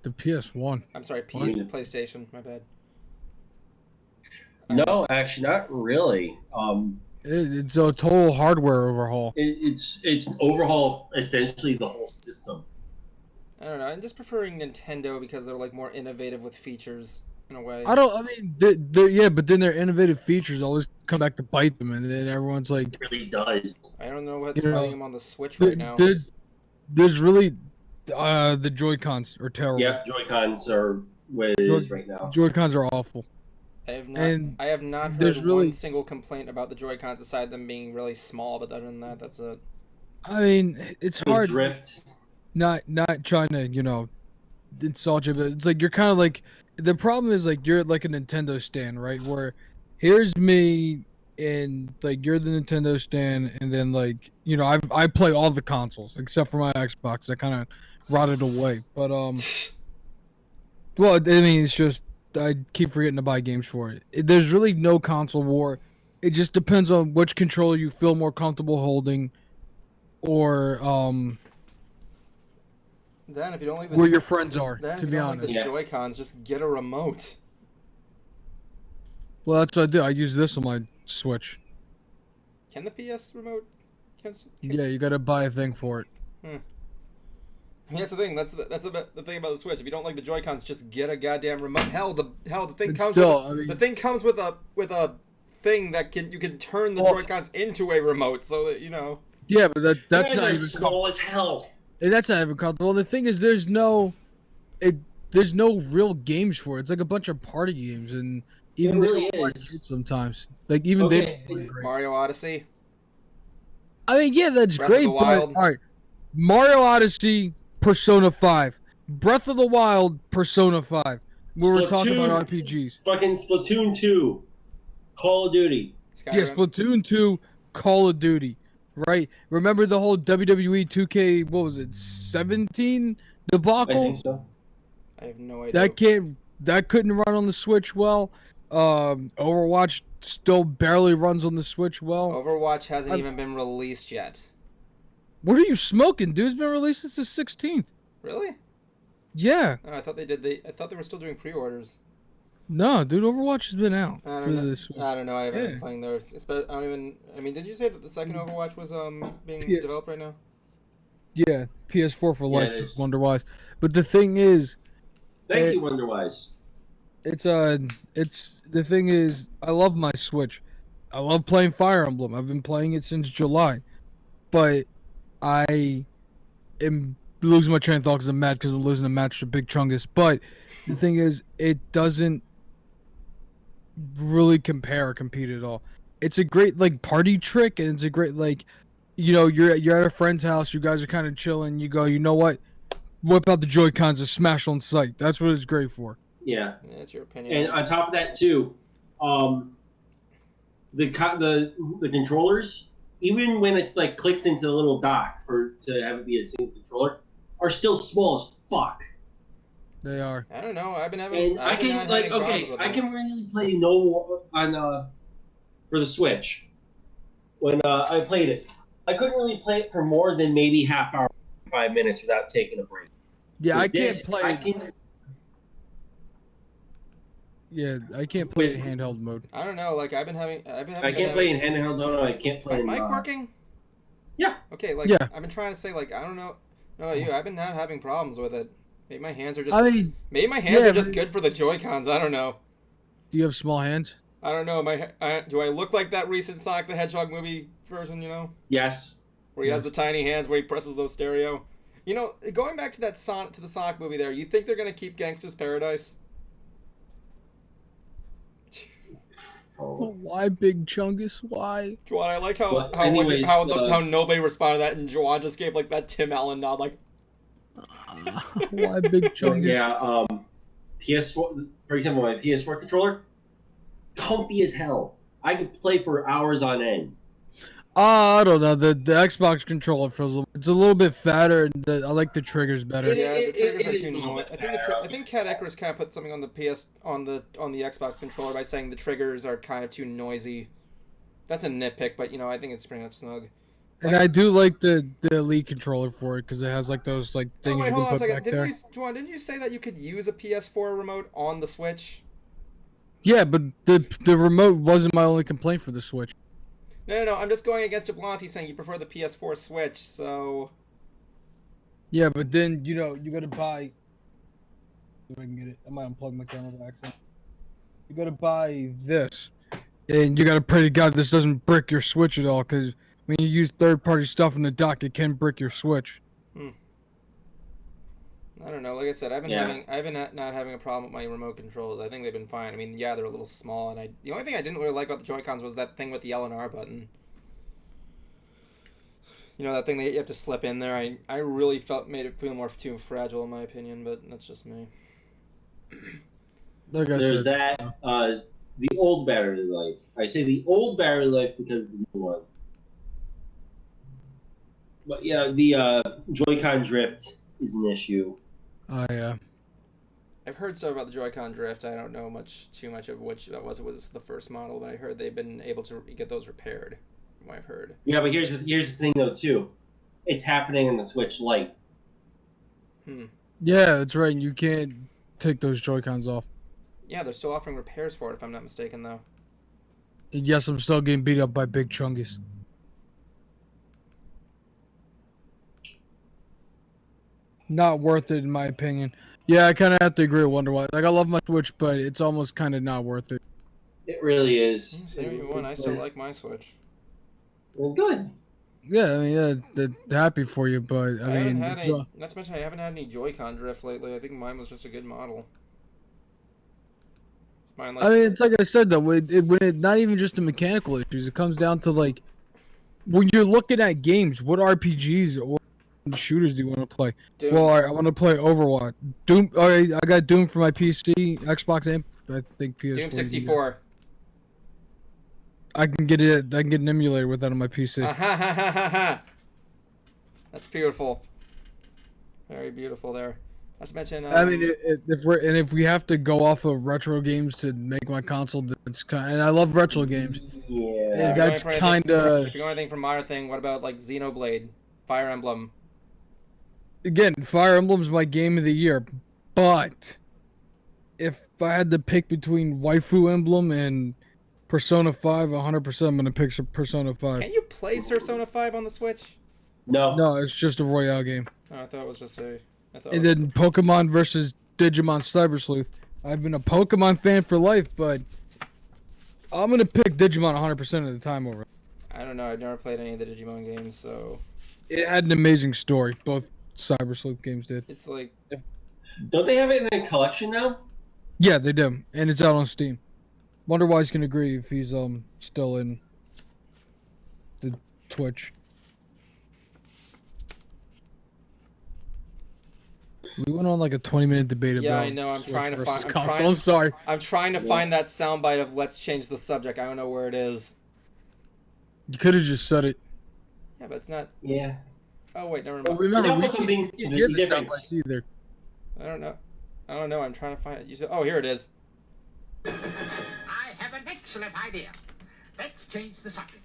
The PS1. I'm sorry, What? PlayStation. My bad. No, actually, not really. It's a total hardware overhaul. It's overhaul essentially the whole system. I don't know. I'm just preferring Nintendo because they're, like, more innovative with features in a way. I mean, yeah, but then their innovative features always come back to bite them, and then everyone's like, It really does. I don't know what's You know, fighting them on the Switch right now. there's really, the Joy-Cons are terrible. Yeah, Joy-Cons are what it is right now. Joy-Cons are awful. I have and not there's heard really- one single complaint about the Joy-Cons aside them being really small, but other than that, that's it. I mean, it's The hard drift. not trying to, you know, insult you, but it's like you're kind of like, the problem is like you're like a Nintendo stan, right? Where here's me and like you're the Nintendo stan, and then like, you know, I play all the consoles except for my Xbox. I kind of rotted away, but well, I mean, it's just I keep forgetting to buy games for it. There's really no console war. It just depends on which controller you feel more comfortable holding, or Then if you don't like the where your friends are. then To if you be don't honest, like the Joy-Cons, just get a remote. well, that's what I do. I use this on my Switch. Can the PS remote? Can, Yeah, you gotta buy a thing for it. I mean, that's the thing. That's the thing about the Switch. If you don't like the Joy-Cons, just get a goddamn remote. Hell, the thing It's comes still, with I mean- the thing comes with a thing that you can turn the Well- Joy-Cons into a remote, so that you know. Yeah, but that's That not is even slow as hell. that's not even comfortable. The thing is, there's no real games for it. It's like a bunch of party games, and even It they really don't play is. great sometimes. Like even they Okay. don't play great. Mario Odyssey. I mean, yeah, that's Breath of great, the but Wild. all right, Mario Odyssey, Persona 5, Breath of the Wild, Persona 5. We were talking about RPGs. Fucking Splatoon 2. Call of Duty. Skyrim. Yeah, Splatoon 2, Call of Duty, right? Remember the whole WWE 2K, what was it, 17 I debacle? think so. I have no idea. That couldn't run on the Switch well. Overwatch still barely runs on the Switch well. Overwatch hasn't even been released yet. What are you smoking, dude? It's been released since the 16th. Really? Yeah. Oh, I thought they were still doing pre-orders. No, dude, Overwatch has been out. I for don't know. the Switch. I don't know. I haven't been Yeah. playing those. I don't even. I mean, did you say that the second Overwatch was being developed right now? Yeah, PS4 for life, it just is. Wonderwise. But the thing is, Thank you, Wonderwise. it's the thing is, I love my Switch. I love playing Fire Emblem. I've been playing it since July, but I am losing my train of thought because I'm mad because I'm losing a match to Big Chungus. But the thing is, it doesn't really compare or compete at all. It's a great like party trick, and it's a great like, you're at a friend's house, you guys are kind of chilling. You go, you know what? Whip out the Joy Cons and smash on sight. That's what it's great for. Yeah. Yeah, that's your opinion. And on top of that too, the controllers, even when it's like clicked into the little dock to have it be a single controller, are still small as fuck. They are. I don't know. I've been having. And I can like I can really play no on for the Switch. When I played it, I couldn't really play it for more than maybe half hour, 5 minutes without taking a break. Yeah, With I can't this, play. I can. Yeah, I can't play in handheld mode. I don't know. Like I've been having. I can't play in handheld. No, I can't play Is in. my mic working? Yeah. Okay. Like Yeah. I've been trying to say. Like I don't know. No, you. I've been not having problems with it. Maybe my hands are just. I mean, Maybe my hands yeah, are just but- good for the Joy Cons. I don't know. do you have small hands? I don't know. Do I look like that recent Sonic the Hedgehog movie version? You know, Yes. where he has the tiny hands, where he presses those stereo. You know, going back to the Sonic movie, there. You think they're gonna keep Gangsta's Paradise? Oh. Why, Big Chungus? Why? Juwan, I like how But how anyways, how nobody responded to that, and Juwan just gave like that Tim Allen nod, like. Why, Big But Chungus? yeah. PS4, for example, my PS4 controller, comfy as hell. I could play for hours on end. I don't know. The Xbox controller feels it's a little bit fatter, and I like the triggers better. Yeah, the triggers are is too a little noisy. bit I think better. I think Cat Icarus kind of put something on the on the Xbox controller by saying the triggers are kind of too noisy. That's a nitpick, but I think it's pretty much snug. And I do like the Elite controller for it because it has like those like Oh things wait, you hold can on a put second. back there. Juwan, didn't you say that you could use a PS4 remote on the Switch? Yeah, but the remote wasn't my only complaint for the Switch. No. I'm just going against Jablonski saying you prefer the PS4 Switch. So Yeah, but then you gotta buy. If I can get it, I might unplug my camera by accident. You gotta buy this, and you gotta pray to God this doesn't brick your Switch at all, because when you use third-party stuff in the dock, it can brick your Switch. I don't know. Like I said, I've Yeah. been not having a problem with my remote controls. I think they've been fine. I mean, yeah, they're a little small, and the only thing I didn't really like about the Joy-Cons was that thing with the L and R button. You know, that thing that you have to slip in there. I really made it feel too fragile in my opinion, but that's just me. Like I There's said, that. The old battery life. I say the old battery life because of the new one. But yeah, the Joy-Con drift is an issue. oh yeah. I've heard so about the Joy-Con drift. I don't know too much of which that was. It was the first model, but I heard they've been able to get those repaired. From what I've heard. Yeah, but here's the thing though too. It's happening in the Switch Lite. Yeah, that's right. You can't take those Joy-Cons off. Yeah, they're still offering repairs for it, if I'm not mistaken, though. And yes, I'm still getting beat up by Big Chungus. Not worth it, in my opinion. Yeah, I kind of have to agree with Wonder Why. Like, I love my Switch, but it's almost kind of not worth it. It really is. Say what you want. I still like my Switch. Well, good. Yeah, I mean, yeah, they're happy for you, but I haven't mean, had it's, any. Not to mention, I haven't had any Joy-Con drift lately. I think mine was just a good model. It's mine like. I mean, it's like I said though, when it not even just the mechanical issues, it comes down to like when you're looking at games, what RPGs or shooters do you want to play? Doom. Well, I want to play Overwatch, Doom. All right, I got Doom for my PC, Xbox, and I think PS4. Doom 64. I can get it. I can get an emulator with that on my PC. That's beautiful. Very beautiful there. Not to mention, I mean, if we have to go off of retro games to make my console, that's kind. And I love retro games. Yeah. That's kind of If you're going anything from modern thing, what about like Xenoblade, Fire Emblem? again, Fire Emblem's my game of the year, but if I had to pick between Waifu Emblem and Persona 5, 100%, I'm gonna pick Persona 5. Can you play Persona 5 on the Switch? No. No, it's just a Royale game. Oh, I thought it was just a. And then Pokemon versus Digimon Cyber Sleuth. I've been a Pokemon fan for life, but I'm gonna pick Digimon 100% of the time over. I don't know. I've never played any of the Digimon games, so It had an amazing story. Both Cyber Sleuth games did. it's like. Don't they have it in a collection now? Yeah, they do, and it's out on Steam. Wonder why he's gonna agree if he's still in the Twitch. We went on like a 20-minute debate about. Yeah, I know. I'm Switch trying to versus find. console. I'm sorry. I'm trying to find that soundbite of "Let's change the subject." I don't know where it is. You could have just said it. Yeah, but it's not. Yeah. Oh wait, never Well, mind. remember, That we was something didn't hear completely the different. soundbites either. I don't know. I don't know. I'm trying to find it. You said, oh, here it is. I have an excellent idea. Let's change the subject.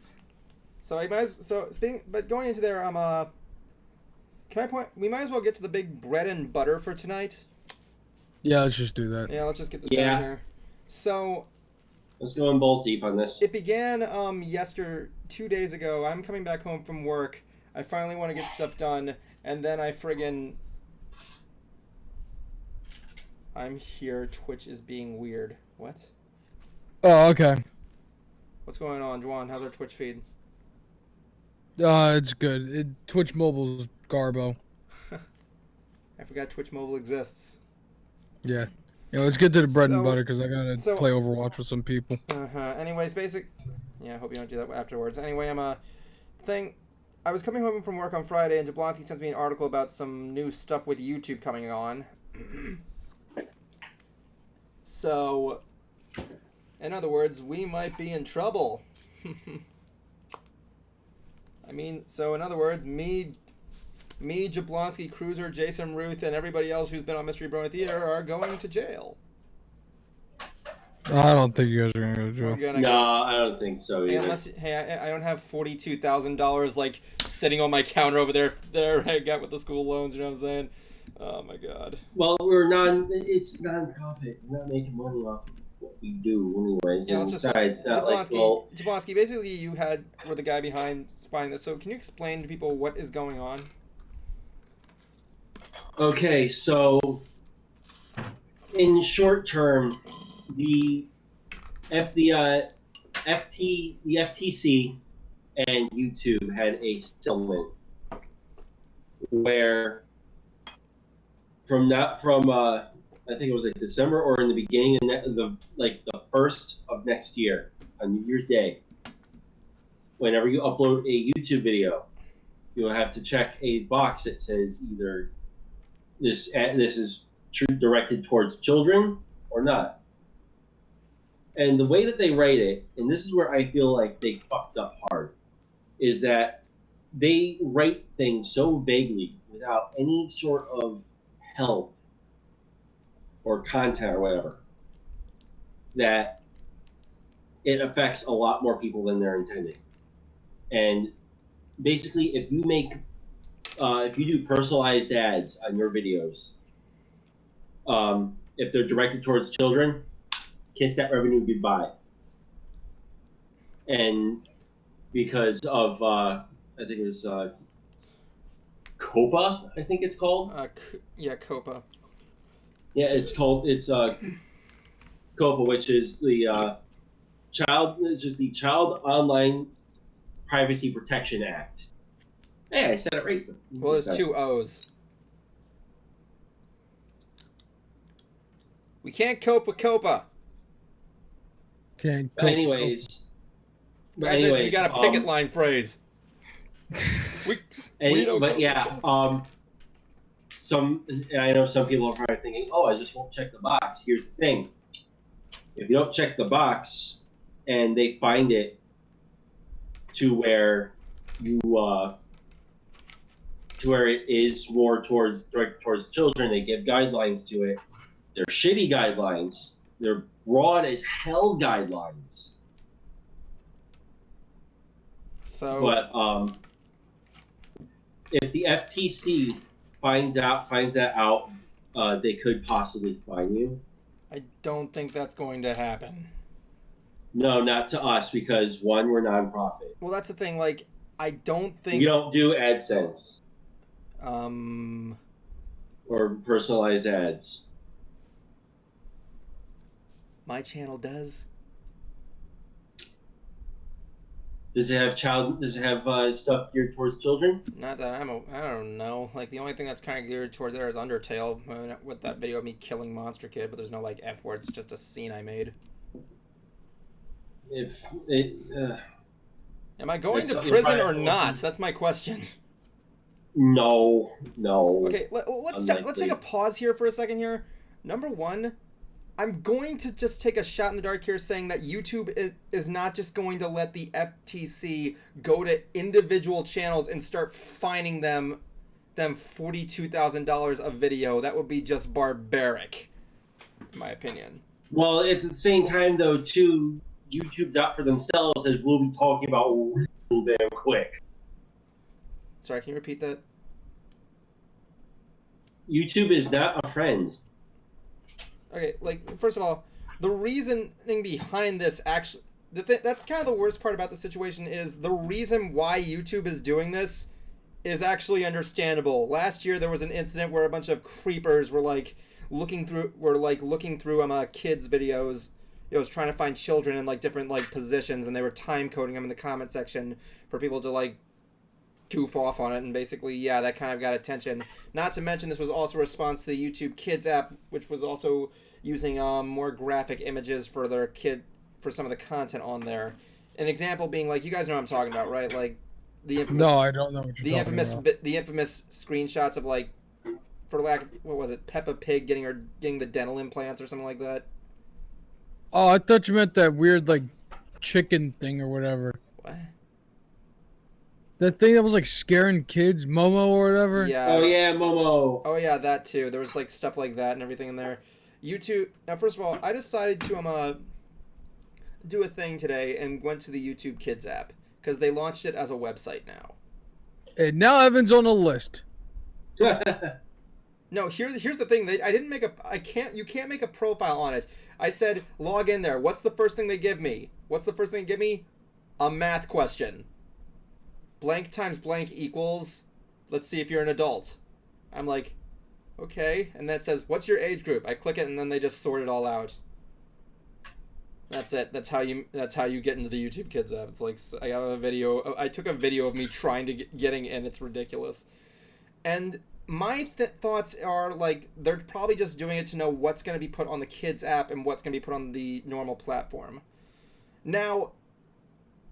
So I might as, so speaking, but going into there, can I point? We might as well get to the big bread and butter for tonight. Yeah, let's just do that. Yeah, let's just get this Yeah. down here. So Let's go in balls deep on this. it began 2 days ago. I'm coming back home from work. I finally want to get stuff done, and then I'm here. Twitch is being weird. What? Oh, okay. What's going on, Juan? How's our Twitch feed? It's good. Twitch Mobile's garbo. I forgot Twitch Mobile exists. Yeah. Yeah, let's get to the bread and So- butter because I gotta so- play Overwatch with some people. Anyways, Yeah, I hope you don't do that afterwards. Anyway, I was coming home from work on Friday, and Jablonski sent me an article about some new stuff with YouTube coming on. So, in other words, we might be in trouble. In other words, me, Jablonski, Cruiser, Jason Ruth, and everybody else who's been on Mystery Brona Theater are going to jail. I don't think you guys are gonna go to We're jail. gonna No, go. I don't think so Hey, either. I don't have $42,000 like sitting on my counter over there. I got with the school loans. You know what I'm saying? Oh my god. Well, it's non-profit. We're not making money off of what we do anyways. Yeah, And let's just besides, it's not like, well, Jablonski, basically you were the guy behind finding this. So can you explain to people what is going on? okay, so in short term, the FTC and YouTube had a settlement where I think it was like December or in the beginning of the first of next year on New Year's Day. Whenever you upload a YouTube video, you'll have to check a box that says either this is directed towards children or not. And the way that they write it, and this is where I feel like they fucked up hard, is that they write things so vaguely without any sort of help or content or whatever that it affects a lot more people than they're intending. And basically, if you do personalized ads on your videos, if they're directed towards children, kiss that revenue goodbye. And because of I think it was COPA, I think it's called. Copa. Yeah, it's COPA, which is the Child Online Privacy Protection Act. Hey, I said it right. Well, it's two O's. We can't cope with Copa. Can't But cope. anyways, Congratulations, you got a picket line phrase. And I know some people are probably thinking, "Oh, I just won't check the box." Here's the thing: if you don't check the box, and they find it, to where you to where it is more directed towards children. They give guidelines to it. They're shitty guidelines. They're broad as hell guidelines. So, But if the FTC finds that out, they could possibly fine you. I don't think that's going to happen. No, not to us, because one, we're nonprofit. Well, that's the thing. Like, I don't think. We don't do AdSense or personalized ads. My channel does. Does it have stuff geared towards children? Not that I don't know. Like, the only thing that's kind of geared towards there is Undertale, with that video of me killing Monster Kid, but there's no, like, F words, just a scene I made. If it, Am I going to prison or not? That's my question. No. Okay, let's take a pause here for a second here. Number one, I'm going to just take a shot in the dark here saying that YouTube is not just going to let the FTC go to individual channels and start fining them $42,000 a video. That would be just barbaric, in my opinion. Well, at the same time, though, too, YouTube's out for themselves, as we'll be talking about real damn quick. Sorry, can you repeat that? YouTube is not a friend. Okay, like, first of all, the reasoning behind this actually... that's kind of the worst part about the situation is the reason why YouTube is doing this is actually understandable. Last year, there was an incident where a bunch of creepers were, like, looking through kids' videos. It was trying to find children in, like, different, like, positions, and they were time coding them in the comment section for people to, like, goof off on it, and basically, yeah, that kind of got attention. Not to mention, this was also a response to the YouTube Kids app, which was also using more graphic images for some of the content on there. An example being, like, you guys know what I'm talking about, right? Like, the infamous... No, I don't know what you're talking about. The infamous screenshots of, like, for lack of, what was it, Peppa Pig getting the dental implants or something like that. Oh, I thought you meant that weird, like, chicken thing or whatever. What? That thing that was, like, scaring kids, Momo or whatever? Yeah. Oh, yeah, Momo. Oh, yeah, that too. There was, like, stuff like that and everything in there. YouTube... Now, first of all, I decided to do a thing today and went to the YouTube Kids app because they launched it as a website now. And now Evan's on the list. No, here's the thing. You can't make a profile on it. I said, log in there. What's the first thing they give me? A math question. Blank times blank equals, let's see if you're an adult. I'm like, okay. And that says, what's your age group? I click it and then they just sort it all out. That's it. That's how you get into the YouTube Kids app. It's like, I took a video of me trying to getting in. It's ridiculous. And my thoughts are, like, they're probably just doing it to know what's going to be put on the Kids app and what's going to be put on the normal platform. Now,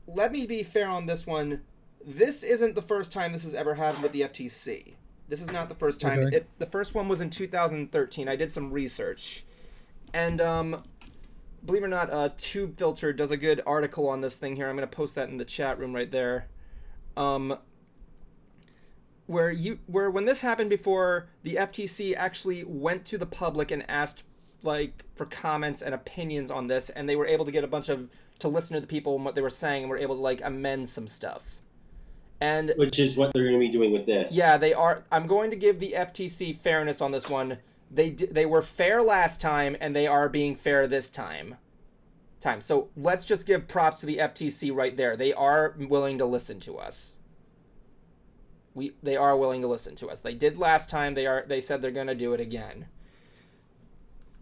let me be fair on this one. This isn't the first time this has ever happened with the FTC. This is not the first time. Okay. The first one was in 2013. I did some research. And, believe it or not, TubeFilter does a good article on this thing here. I'm going to post that in the chat room right there. Where when this happened before, the FTC actually went to the public and asked, like, for comments and opinions on this, and they were able to get to listen to the people and what they were saying, and were able to, like, amend some stuff. And which is what they're going to be doing with this. Yeah, they are. I'm going to give the FTC fairness on this one. They were fair last time, and they are being fair this time. So let's just give props to the FTC right there. They are willing to listen to us. They are willing to listen to us. They did last time. They said they're going to do it again.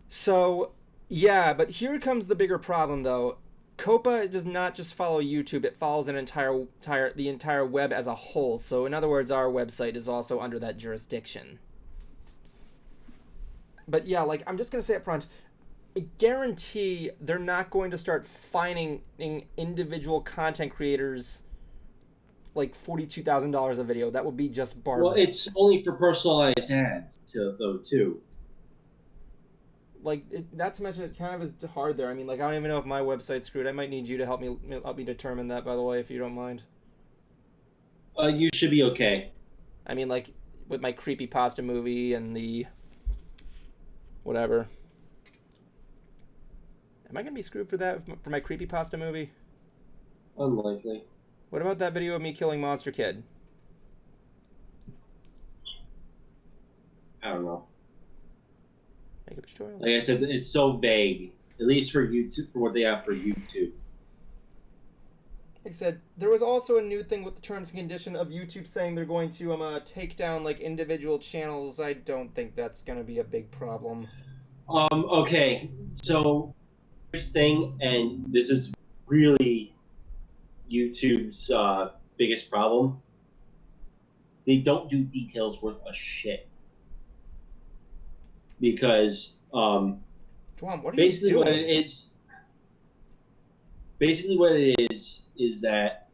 So, yeah, but here comes the bigger problem, though. COPA does not just follow YouTube. It follows the entire web as a whole. So, in other words, our website is also under that jurisdiction. But, yeah, like, I'm just going to say up front, I guarantee they're not going to start fining individual content creators like $42,000 a video. That would be just barbaric. Well, it's only for personalized ads, though, too. like, not to mention it kind of is hard there. I mean, like, I don't even know if my website's screwed. I might need you to help me determine that, by the way, if you don't mind. You should be okay. I mean, like, with my creepypasta movie and the whatever. Am I gonna be screwed for that, for my creepypasta movie? Unlikely. What about that video of me killing Monster Kid? I don't know. Makeup tutorial? Like I said, it's so vague. At least for YouTube, for what they have for YouTube. Like I said, there was also a new thing with the terms and condition of YouTube saying they're going to take down like individual channels. I don't think that's gonna be a big problem. Okay, so here's the thing, and this is really YouTube's biggest problem. They don't do details worth a shit. Because Juan, what are basically you doing? what it is that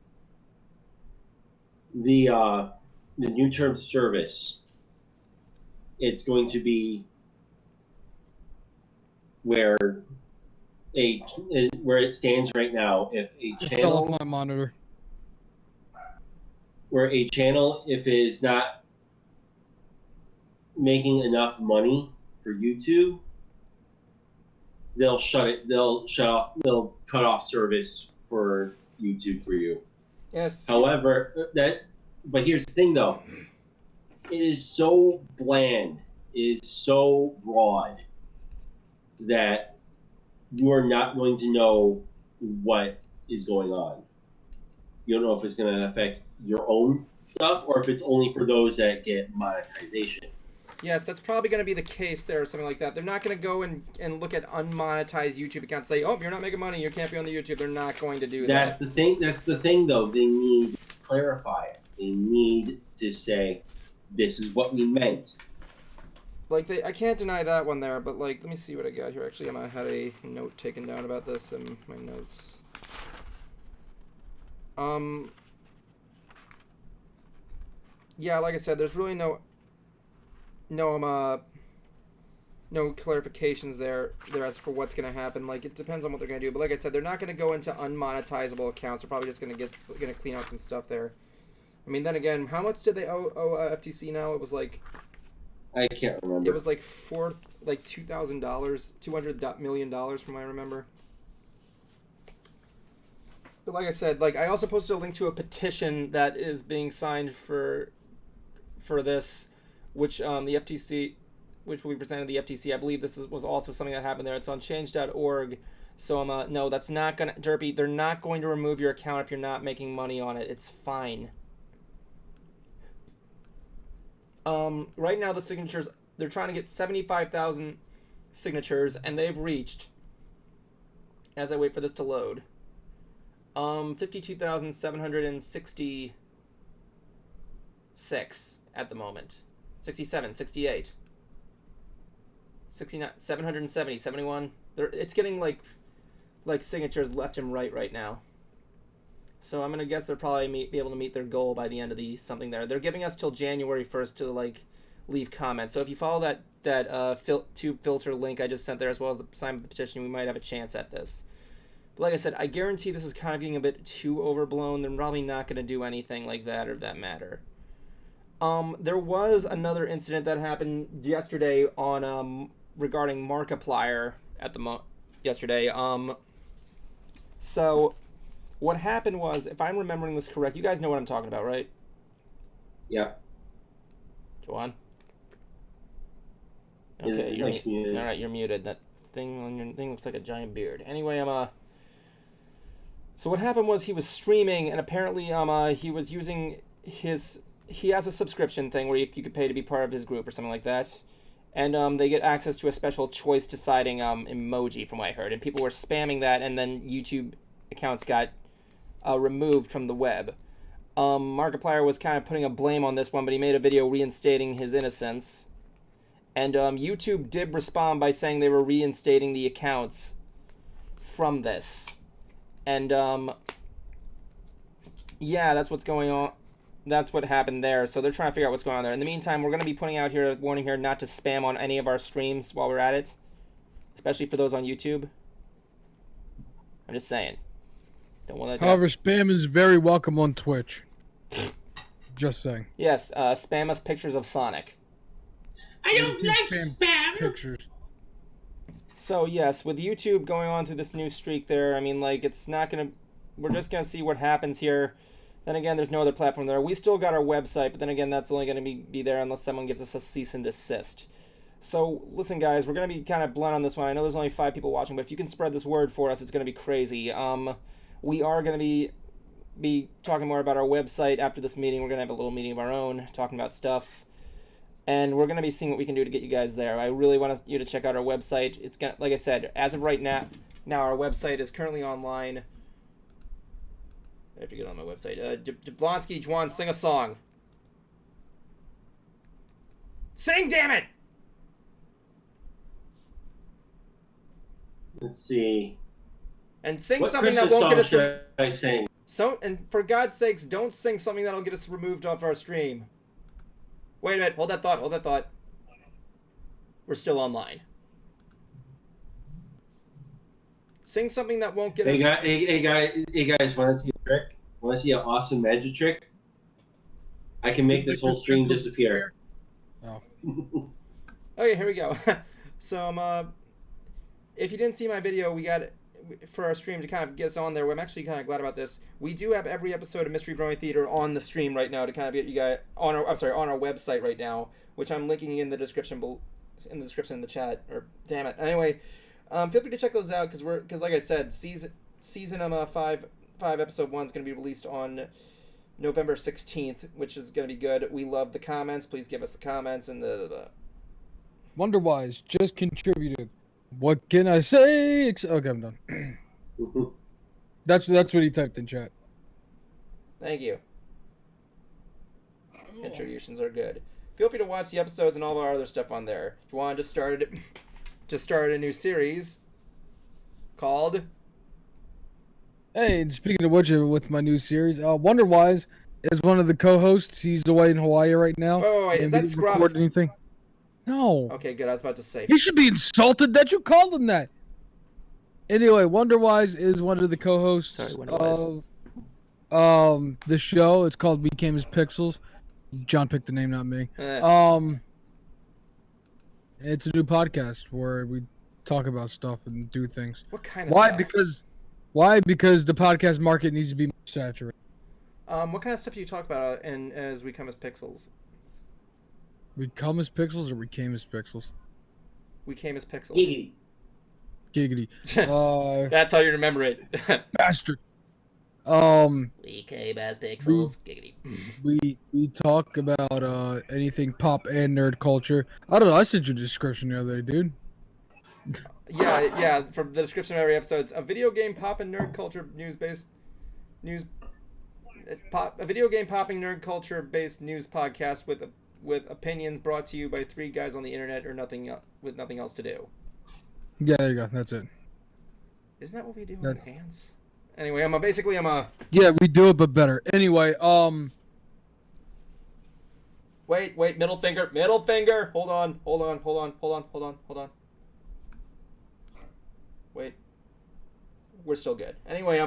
the new term service, it's going to be where it stands right now. If a It fell off channel, my monitor. where a channel, if it is not making enough money for YouTube, they'll cut off service for YouTube for you. Yes. However, but here's the thing though. It is so bland, it is so broad that you are not going to know what is going on. You don't know if it's going to affect your own stuff or if it's only for those that get monetization. Yes, that's probably going to be the case there or something like that. They're not going to go and look at unmonetized YouTube accounts and say, oh, if you're not making money, you can't be on the YouTube. They're not going to do that. That's the thing, though. They need to clarify it. They need to say, this is what we meant. Like, I can't deny that one there, but, like, let me see what I got here. Actually, I had a note taken down about this in my notes. Yeah, like I said, there's really no clarifications there as for what's going to happen. Like, it depends on what they're going to do. But like I said, they're not going to go into unmonetizable accounts. They're probably just going to clean out some stuff there. I mean, then again, how much did they owe FTC now? It was like, I can't remember. it was like $2,000, $200 million from what I remember. But like I said, like, I also posted a link to a petition that is being signed for this, which the FTC, which we presented to the FTC. I believe this was also something that happened there. It's on change.org. So no, that's not gonna, Derpy, they're not going to remove your account if you're not making money on it. It's fine. Right now the signatures, they're trying to get 75,000 signatures, and they've reached, as I wait for this to load, 52,766 at the moment. 67, 68, 69, 770, 71. It's getting like signatures left and right now. So I'm gonna guess they'll probably be able to meet their goal by the end of the something there. They're giving us till January 1st to like leave comments. So if you follow that tube filter link I just sent there, as well as the sign the petition, we might have a chance at this. But like I said, I guarantee this is kind of getting a bit too overblown. They're probably not gonna do anything like that or that matter. There was another incident that happened yesterday on regarding Markiplier yesterday. So what happened was, if I'm remembering this correct, you guys know what I'm talking about, right? Yeah. Joanne? Okay, you're muted. All right, you're muted. That thing on your thing looks like a giant beard. Anyway, so what happened was he was streaming, and apparently he was using he has a subscription thing where you could pay to be part of his group or something like that. And they get access to a special choice deciding emoji, from what I heard. And people were spamming that, and then YouTube accounts got removed from the web. Markiplier was kind of putting a blame on this one, but he made a video reinstating his innocence. And YouTube did respond by saying they were reinstating the accounts from this. And yeah, that's what's going on. That's what happened there. So they're trying to figure out what's going on there. In the meantime, we're going to be putting out here a warning here not to spam on any of our streams while we're at it. especially for those on YouTube. I'm just saying. Don't want to. However, spam is very welcome on Twitch. Just saying. Yes, spam us pictures of Sonic. I don't like spam. Pictures. So yes, with YouTube going on through this new streak there, I mean, like, it's not gonna. We're just gonna see what happens here. Then again, there's no other platform there. We still got our website, but then again, that's only gonna be there unless someone gives us a cease and desist. So listen, guys, we're gonna be kind of blunt on this one. I know there's only 5 people watching, but if you can spread this word for us, it's gonna be crazy. We are gonna be talking more about our website after this meeting. We're gonna have a little meeting of our own, talking about stuff. And we're going to be seeing what we can do to get you guys there. I really want you to check out our website. It's gonna, like I said, as of right now our website is currently online. I have to get on my website. Jablonski, Juan, sing a song. Sing, damn it! Let's see. And sing What something that Christmas won't get song us. should I sing? And for God's sakes, don't sing something that'll get us removed off our stream. Wait a minute. Hold that thought. We're still online. Sing something that won't get us... Hey guys, want to see a trick? Want to see an awesome magic trick? I can make this whole stream disappear. Oh. Okay, here we go. So, if you didn't see my video, we got... For our stream to kind of get us on there, I'm actually kind of glad about this. We do have every episode of Mystery Brewing Theater on the stream right now to kind of get you guys on our website right now, which I'm linking in the description in the chat. Or damn it. Anyway, feel free to check those out because like I said, season 5 episode 1 is going to be released on November 16th, which is going to be good. We love the comments. Please give us the comments and the Wonderwise just contributed. What can I say? Okay, I'm done. That's what he typed in chat. Thank you. Contributions are good. Feel free to watch the episodes and all of our other stuff on there. Juan just started a new series called... Hey, and speaking of which, with my new series, Wonderwise is one of the co-hosts. He's away in Hawaii right now. Oh, wait, is that Scruff? Record anything? No. Okay, good. I was about to say. He should be insulted that you called him that. Anyway, Wonderwise is one of the co-hosts Sorry, Wonderwise. of the show. It's called We Came as Pixels. John picked the name, not me. It's a new podcast where we talk about stuff and do things. What kind of stuff? Why? Because the podcast market needs to be more saturated. What kind of stuff do you talk about as We Come as Pixels? We come as pixels or we came as pixels? We came as pixels. Giggity. That's how you remember it. Bastard. We came as pixels. Giggity. We talk about anything pop and nerd culture. I don't know. I sent you a description the other day, dude. Yeah. From the description of every episode, it's a video game pop and nerd culture a video game popping nerd culture based news podcast with opinions brought to you by 3 guys on the internet or with nothing else to do. Yeah, there you go. That's it. Isn't that what we do in advance? Anyway, I'm a... Yeah, we do it, but better. Anyway, Wait, middle finger. Hold on. Wait. We're still good. Anyway,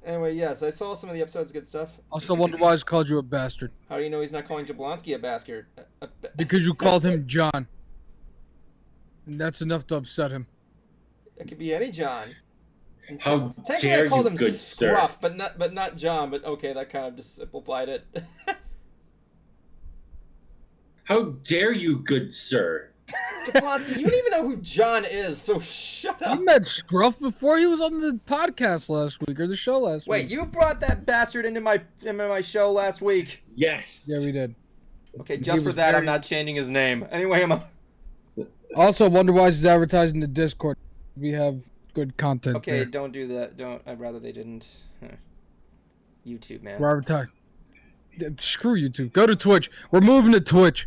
Anyway, yes, I saw some of the episodes. Good stuff. Also, Wonderwise called you a bastard. How do you know he's not calling Jablonski a bastard? Because you called him John. And that's enough to upset him. It could be any John. How Technically, dare I called you, him good Scruff, sir. but not John. But okay, that kind of just simplified it. How dare you, good sir? Jablonski, you don't even know who John is, so shut up. You met Scruff before he was on the podcast last week, or the show last week. Wait, you brought that bastard into my show last week. Yes. Yeah, we did. Okay, just for that, I'm not changing his name. Anyway, Also, Wonderwise is advertising the Discord. We have good content. Okay, there. Don't do that. Don't. I'd rather they didn't. YouTube, man. We're advertising. Screw YouTube. Go to Twitch. We're moving to Twitch.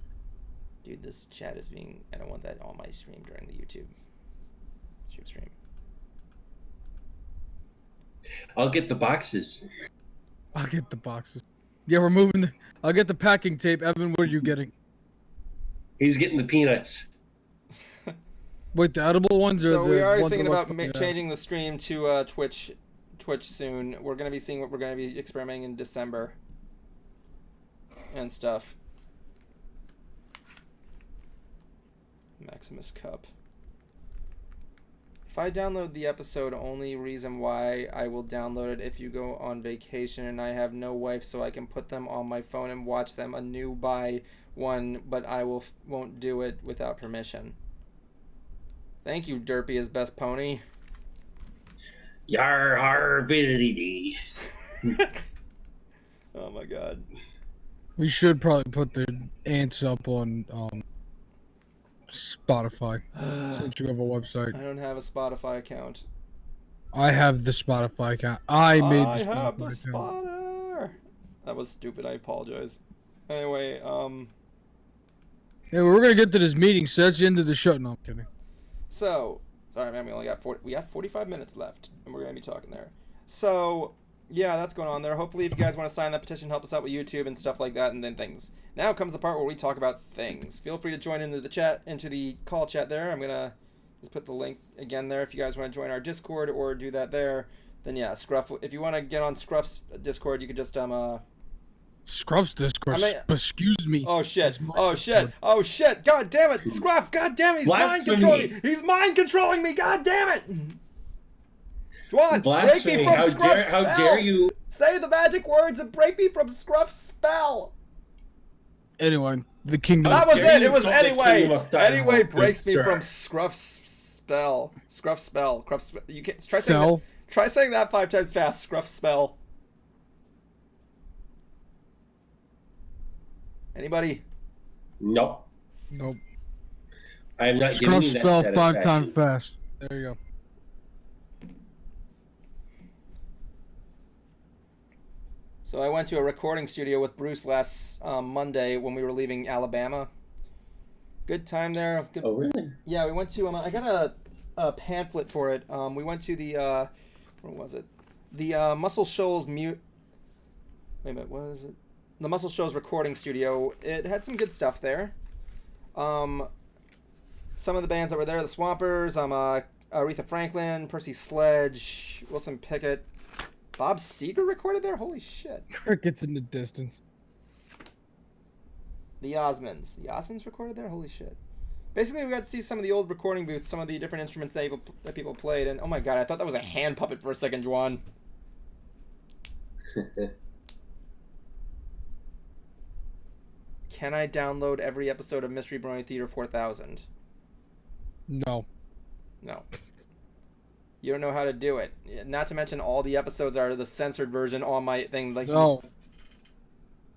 Dude, this chat is being... I don't want that on my stream during the YouTube stream. I'll get the boxes. I'll get the boxes. Yeah, we're moving. I'll get the packing tape. Evan, what are you getting? He's getting the peanuts. Wait, the edible ones So or we the are ones that thinking look about funny? Yeah. changing the stream to Twitch soon. We're gonna be seeing what we're gonna be experimenting in December and stuff. Maximus Cup. If I download the episode, only reason why I will download it if you go on vacation and I have no wife, so I can put them on my phone and watch them anew by one, but I won't do it without permission. Thank you, Derpy as best pony. Yar har biddy. Oh my god. We should probably put the ants up on Spotify since you have a website. I don't have a Spotify account. I have the Spotify account. I made the Spotify have the account. spotter. That was stupid. I apologize. Anyway, Yeah, we're gonna get to this meeting, so that's the end of the show. No, I'm kidding. so sorry, man. We only got 45 minutes left, and we're gonna be talking there. So yeah, that's going on there. Hopefully, if you guys want to sign that petition, help us out with YouTube and stuff like that, and then things. Now comes the part where we talk about things. Feel free to join into the chat, into the call chat there. I'm gonna just put the link again there if you guys want to join our Discord or do that there. Then yeah, Scruff. If you want to get on Scruff's Discord, you could just Scruff's Discord. Excuse me. Oh shit! It's my Oh shit! Discord. Oh shit! God damn it! Scruff! God damn it! He's mind Blasphemy. controlling me! He's mind controlling me! God damn it! Juan, break me Blasphemy. from How Scruff's dare, how spell! dare you? Say the magic words and break me from Scruff's spell! Anyway, the kingdom. That was dare it! you It was call the anyway! kingdom of Thunder, Anyway, good breaks me sir. from Scruff's spell. Scruff's spell. You can't try saying that. Spell. Try saying that 5 times fast. Scruff's spell. Anybody? Nope. Nope. I am not giving Scruff you that spell 5 satisfaction. times fast. There you go. So I went to a recording studio with Bruce last Monday when we were leaving Alabama. Good time there. Good. Oh, really? Yeah, we went to. I got a pamphlet for it. We went to the. Where was it? The Muscle Shoals Wait a minute. What is it? The Muscle Shoals recording studio. It had some good stuff there. Some of the bands that were there: the Swampers, Aretha Franklin, Percy Sledge, Wilson Pickett. Bob Seger recorded there? Holy shit. Crickets in the distance. The Osmonds. The Osmonds recorded there? Holy shit. Basically, we got to see some of the old recording booths, some of the different instruments that people played, and oh my god, I thought that was a hand puppet for a second, Juan. Can I download every episode of Mystery Brony Theater 4000? No. No. You don't know how to do it. Not to mention all the episodes are the censored version on my thing. Like No.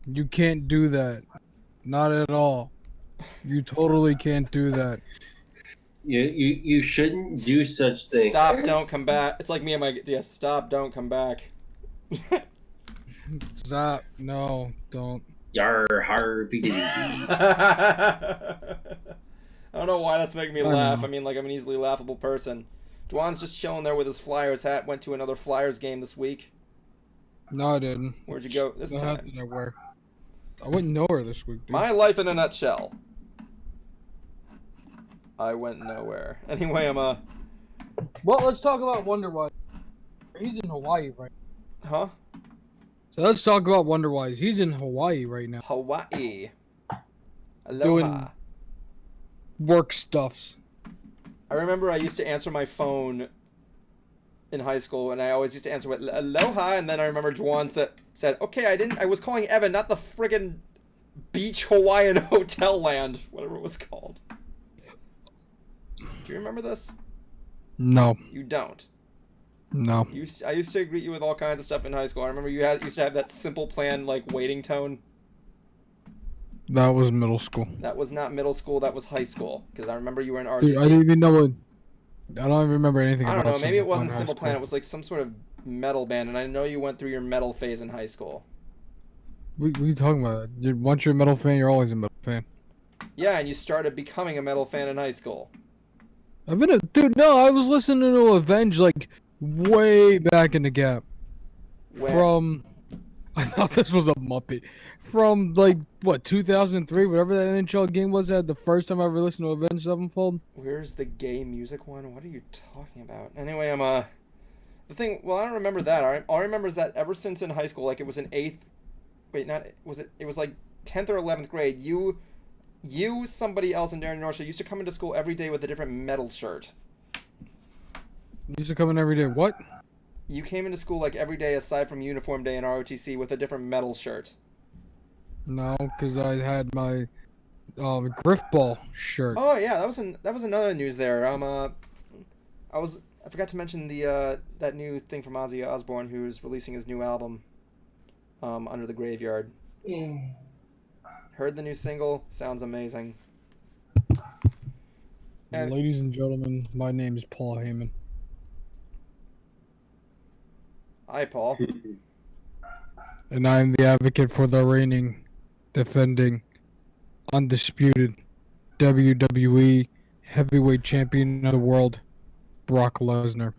You can't do that. Not at all. You totally can't do that. You shouldn't do such things. Stop, don't come back. It's like me and my stop, don't come back. Stop. No, don't. Yar har biddy. I don't know why that's making me I laugh. know. I mean, like, I'm an easily laughable person. Juan's just chilling there with his Flyers hat. Went to another Flyers game this week. No, I didn't. Where'd you go this What hat time? did I wear? I went nowhere this week, dude. My life in a nutshell. I went nowhere. Anyway, Well, let's talk about Wonder Wise. He's in Hawaii right now. Huh? So let's talk about Wonder Wise. He's in Hawaii right now. Hawaii. Aloha. Doing work stuffs. I remember I used to answer my phone in high school, and I always used to answer with aloha, and then I remember Juan said, okay, I was calling Evan, not the friggin' beach Hawaiian hotel land, whatever it was called. Do you remember this? No. You don't. No. I used to greet you with all kinds of stuff in high school. I remember you used to have that simple plan, like, waiting tone. That was middle school. That was not middle school, that was high school, because I remember you were in RTC. Dude, I didn't even know what... I don't even remember anything I don't about know, maybe it Simple wasn't Plan Simple High Plan, it School. was like some sort of metal band, and I know you went through your metal phase in high school. What are you talking about? Once you're a metal fan, you're always a metal fan. Yeah, and you started becoming a metal fan in high school. I've been dude, no, I was listening to Avenge, like, way back in the gap. When? From I thought this was a Muppet from like what 2003, whatever that NHL game was. That the first time I ever listened to Avenged Sevenfold. Where's the gay music one? What are you talking about? Anyway, the thing. Well, I don't remember that. All I remember is that ever since in high school, like it was in eighth. Wait, not was it? It was like 10th or 11th grade. You, somebody else, and Darren Norsha used to come into school every day with a different metal shirt. You used to come in every day. What? You came into school like every day aside from uniform day in ROTC with a different metal shirt. No, because I had my griff ball shirt. Oh yeah, that was another news there. I forgot to mention the that new thing from Ozzy Osbourne, who's releasing his new album, Under the Graveyard. Heard the new single, sounds amazing. And Ladies and gentlemen, my name is Paul Heyman. hi, Paul. And I am the advocate for the reigning, defending, undisputed WWE heavyweight champion of the world, Brock Lesnar.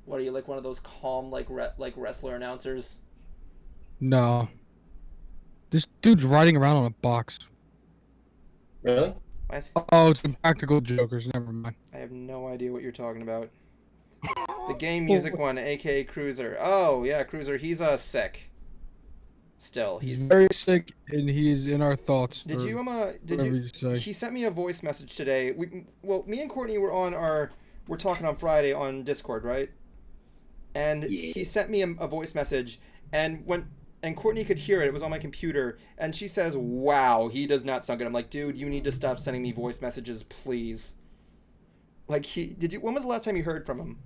What are you, like one of those calm like wrestler announcers? No. This dude's riding around on a box. Really? What? Oh, it's Impractical Jokers. Never mind. I have no idea what you're talking about. The game music one, aka Cruiser. Oh yeah, Cruiser. He's sick. Still, He's very sick, and he is in our thoughts. Did you whatever you say. He sent me a voice message today. Me and Courtney we're talking on Friday on Discord, right? And he sent me a voice message, and Courtney could hear it. It was on my computer, and she says, "Wow, he does not sound good." I'm like, "Dude, you need to stop sending me voice messages, please." Like when was the last time you heard from him?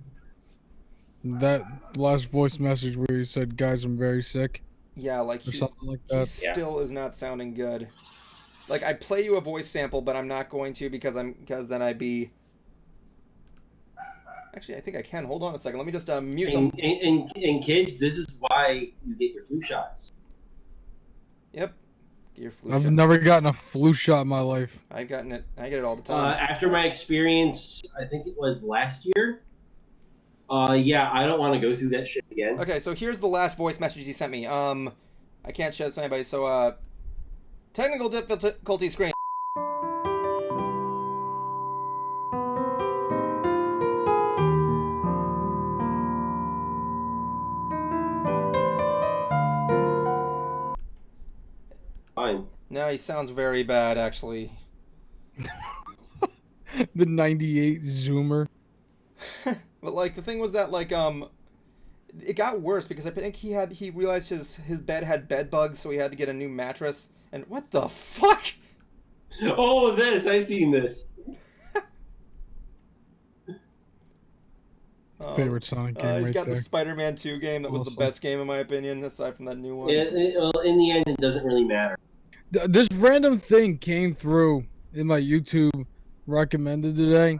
That last voice message where he said, "Guys, I'm very sick." Yeah, like Or something like he that. still is not sounding good. Like I play you a voice sample, but I'm not going to because then I'd be. Actually, I think I can. Hold on a second. Let me just mute them. And kids, this is why you get your flu shots. Yep. Get your flu I've shot. never gotten a flu shot in my life. I've gotten it. I get it all the time. After my experience, I think it was last year. Yeah, I don't want to go through that shit again. Okay, so here's the last voice message he sent me. I can't show this to anybody, so technical difficulty screen. Fine. No, he sounds very bad, actually. The 98 Zoomer. But like the thing was that like it got worse because I think he realized his bed had bed bugs, so he had to get a new mattress. And what the fuck? Oh, I've seen this. Favorite Sonic game He's right got there. the Spider-Man 2 game that was the Awesome. best game in my opinion, aside from that new one. Well, in the end, it doesn't really matter. This random thing came through in my YouTube recommended today,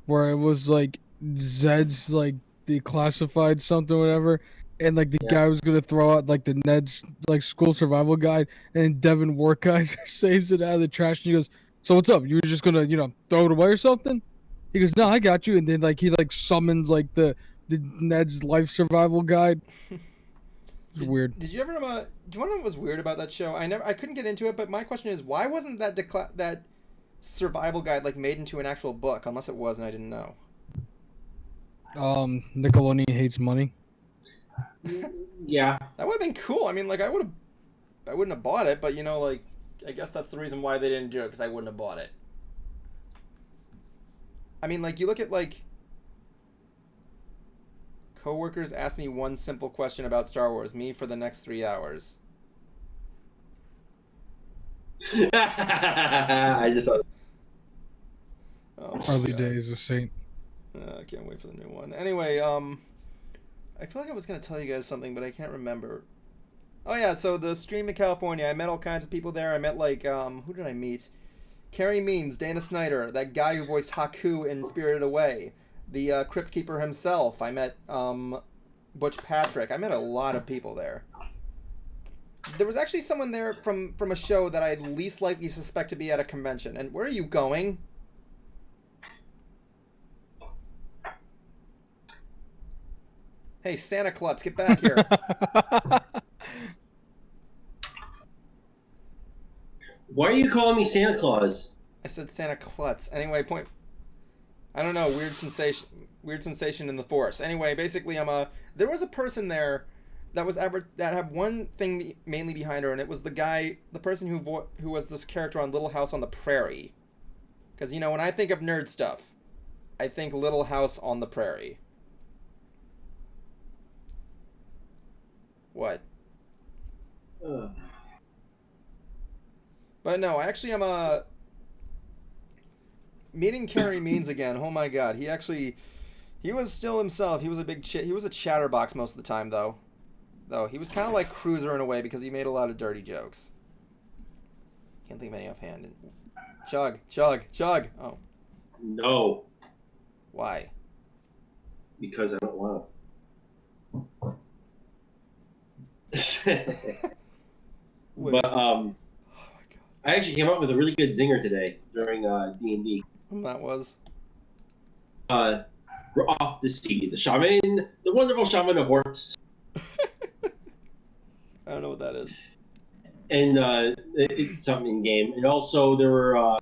where it was like Zed's like declassified something, whatever, and like the guy was gonna throw out like the Ned's like school survival guide, and Devin Workeyser saves it out of the trash, and he goes, "So what's up? You were just gonna throw it away or something?" He goes, "No, I got you," and then like he like summons like the Ned's life survival guide. It's weird. Did you ever do you want to know what was weird about that show? I couldn't get into it, but my question is, why wasn't that that survival guide like made into an actual book? Unless it was, and I didn't know. Nickelodeon hates money. Yeah. That would have been cool. I mean, like I wouldn't have bought it, but like I guess that's the reason why they didn't do it, because I wouldn't have bought it. I mean, like you look at like coworkers ask me one simple question about Star Wars, me for the next 3 hours. I just thought. Oh, Early God. days of Saint. I can't wait for the new one. Anyway, I feel like I was gonna tell you guys something, but I can't remember. Oh yeah, so the stream in California, I met all kinds of people there. I met like who did I meet? Carrie Means, Dana Snyder, that guy who voiced Haku in Spirited Away, the Crypt Keeper himself. I met Butch Patrick. I met a lot of people there. There was actually someone there from a show that I'd least likely suspect to be at a convention. And where are you going? Hey, Santa Klutz, get back here. Why are you calling me Santa Claus? I said Santa Klutz. Anyway, point. I don't know. Weird sensation in the force. Anyway, basically, there was a person there that had one thing mainly behind her, and it was the person who was this character on Little House on the Prairie. Because when I think of nerd stuff, I think Little House on the Prairie. What? But no, actually, I'm meeting Carrie Means again. Oh my god, he was still himself. He was he was a chatterbox most of the time, though. He was kind of like Cruiser in a way because he made a lot of dirty jokes. Can't think of any offhand. Chug. Oh. No. Why? Because I don't want to. But Oh my god. I actually came up with a really good zinger today during D&D. That was. We're off to see the shaman, the wonderful shaman of orcs. I don't know what that is. And it's something in game. And also there were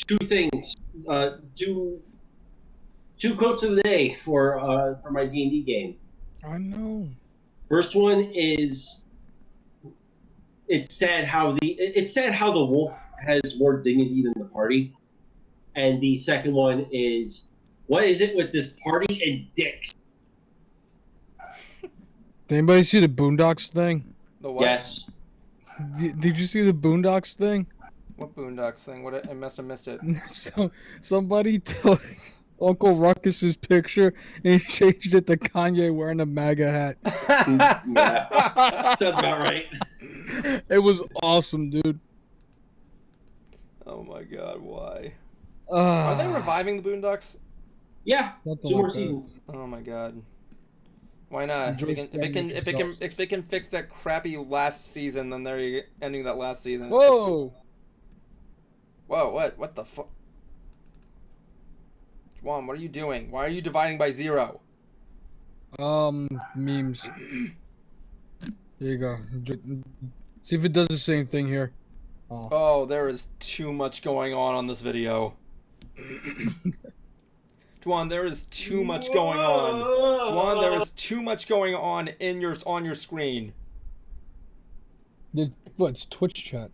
two things, two quotes of the day for my D&D game. I know. First one is, it's sad how the wolf has more dignity than the party. And the second one is, what is it with this party and dicks? Did anybody see the Boondocks thing? The what? Yes. Did you see the Boondocks thing? What Boondocks thing? What? I must have missed it. So somebody took Uncle Ruckus's picture and he changed it to Kanye wearing a MAGA hat. Yeah. Sounds about right. It was awesome, dude. Oh my god, why? Are they reviving the Boondocks? Yeah. Something 2 more like that. seasons. Oh my god. Why not? Enjoy If it can fix that crappy last season, then they're ending that last season. It's Whoa! Whoa! What the fuck? Juan, what are you doing? Why are you dividing by 0? Memes. Here you go. See if it does the same thing here. Oh, there is too much going on this video. Juan, there is too much going on. Juan, there is too much going on on your screen. What? It's Twitch chat.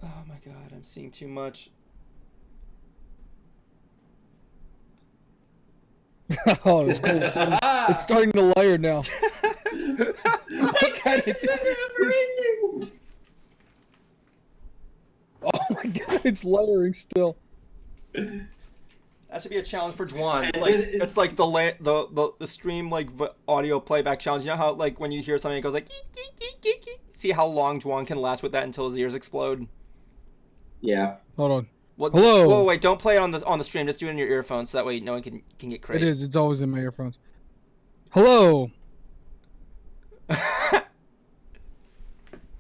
Oh my god, I'm seeing too much. Oh, it's cool. It's starting to layer now. Look at it. Oh my god, it's layering still. That should be a challenge for Juan. It's like the stream audio playback challenge. You know how when you hear something it goes like see how long Juan can last with that until his ears explode? Yeah. Hold on. Hello. Whoa, wait! Don't play it on the stream. Just do it in your earphones, so that way no one can get crazy. It is. It's always in my earphones. Hello. How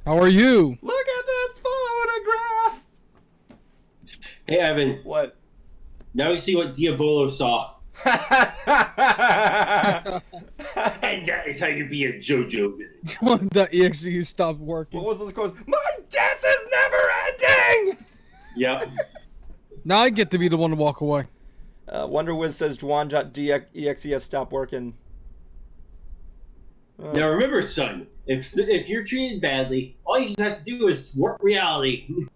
are you? Look at this photograph. Hey, Evan. What? Now you see what Diabolo saw. And that is how you be a JoJo villain. The exe stopped working. What was this quote? My death is never ending. Yep. Now I get to be the one to walk away. Wonder Wiz says Juan.exe has stopped working. Now remember, son, if you're treated badly, all you just have to do is thwart reality.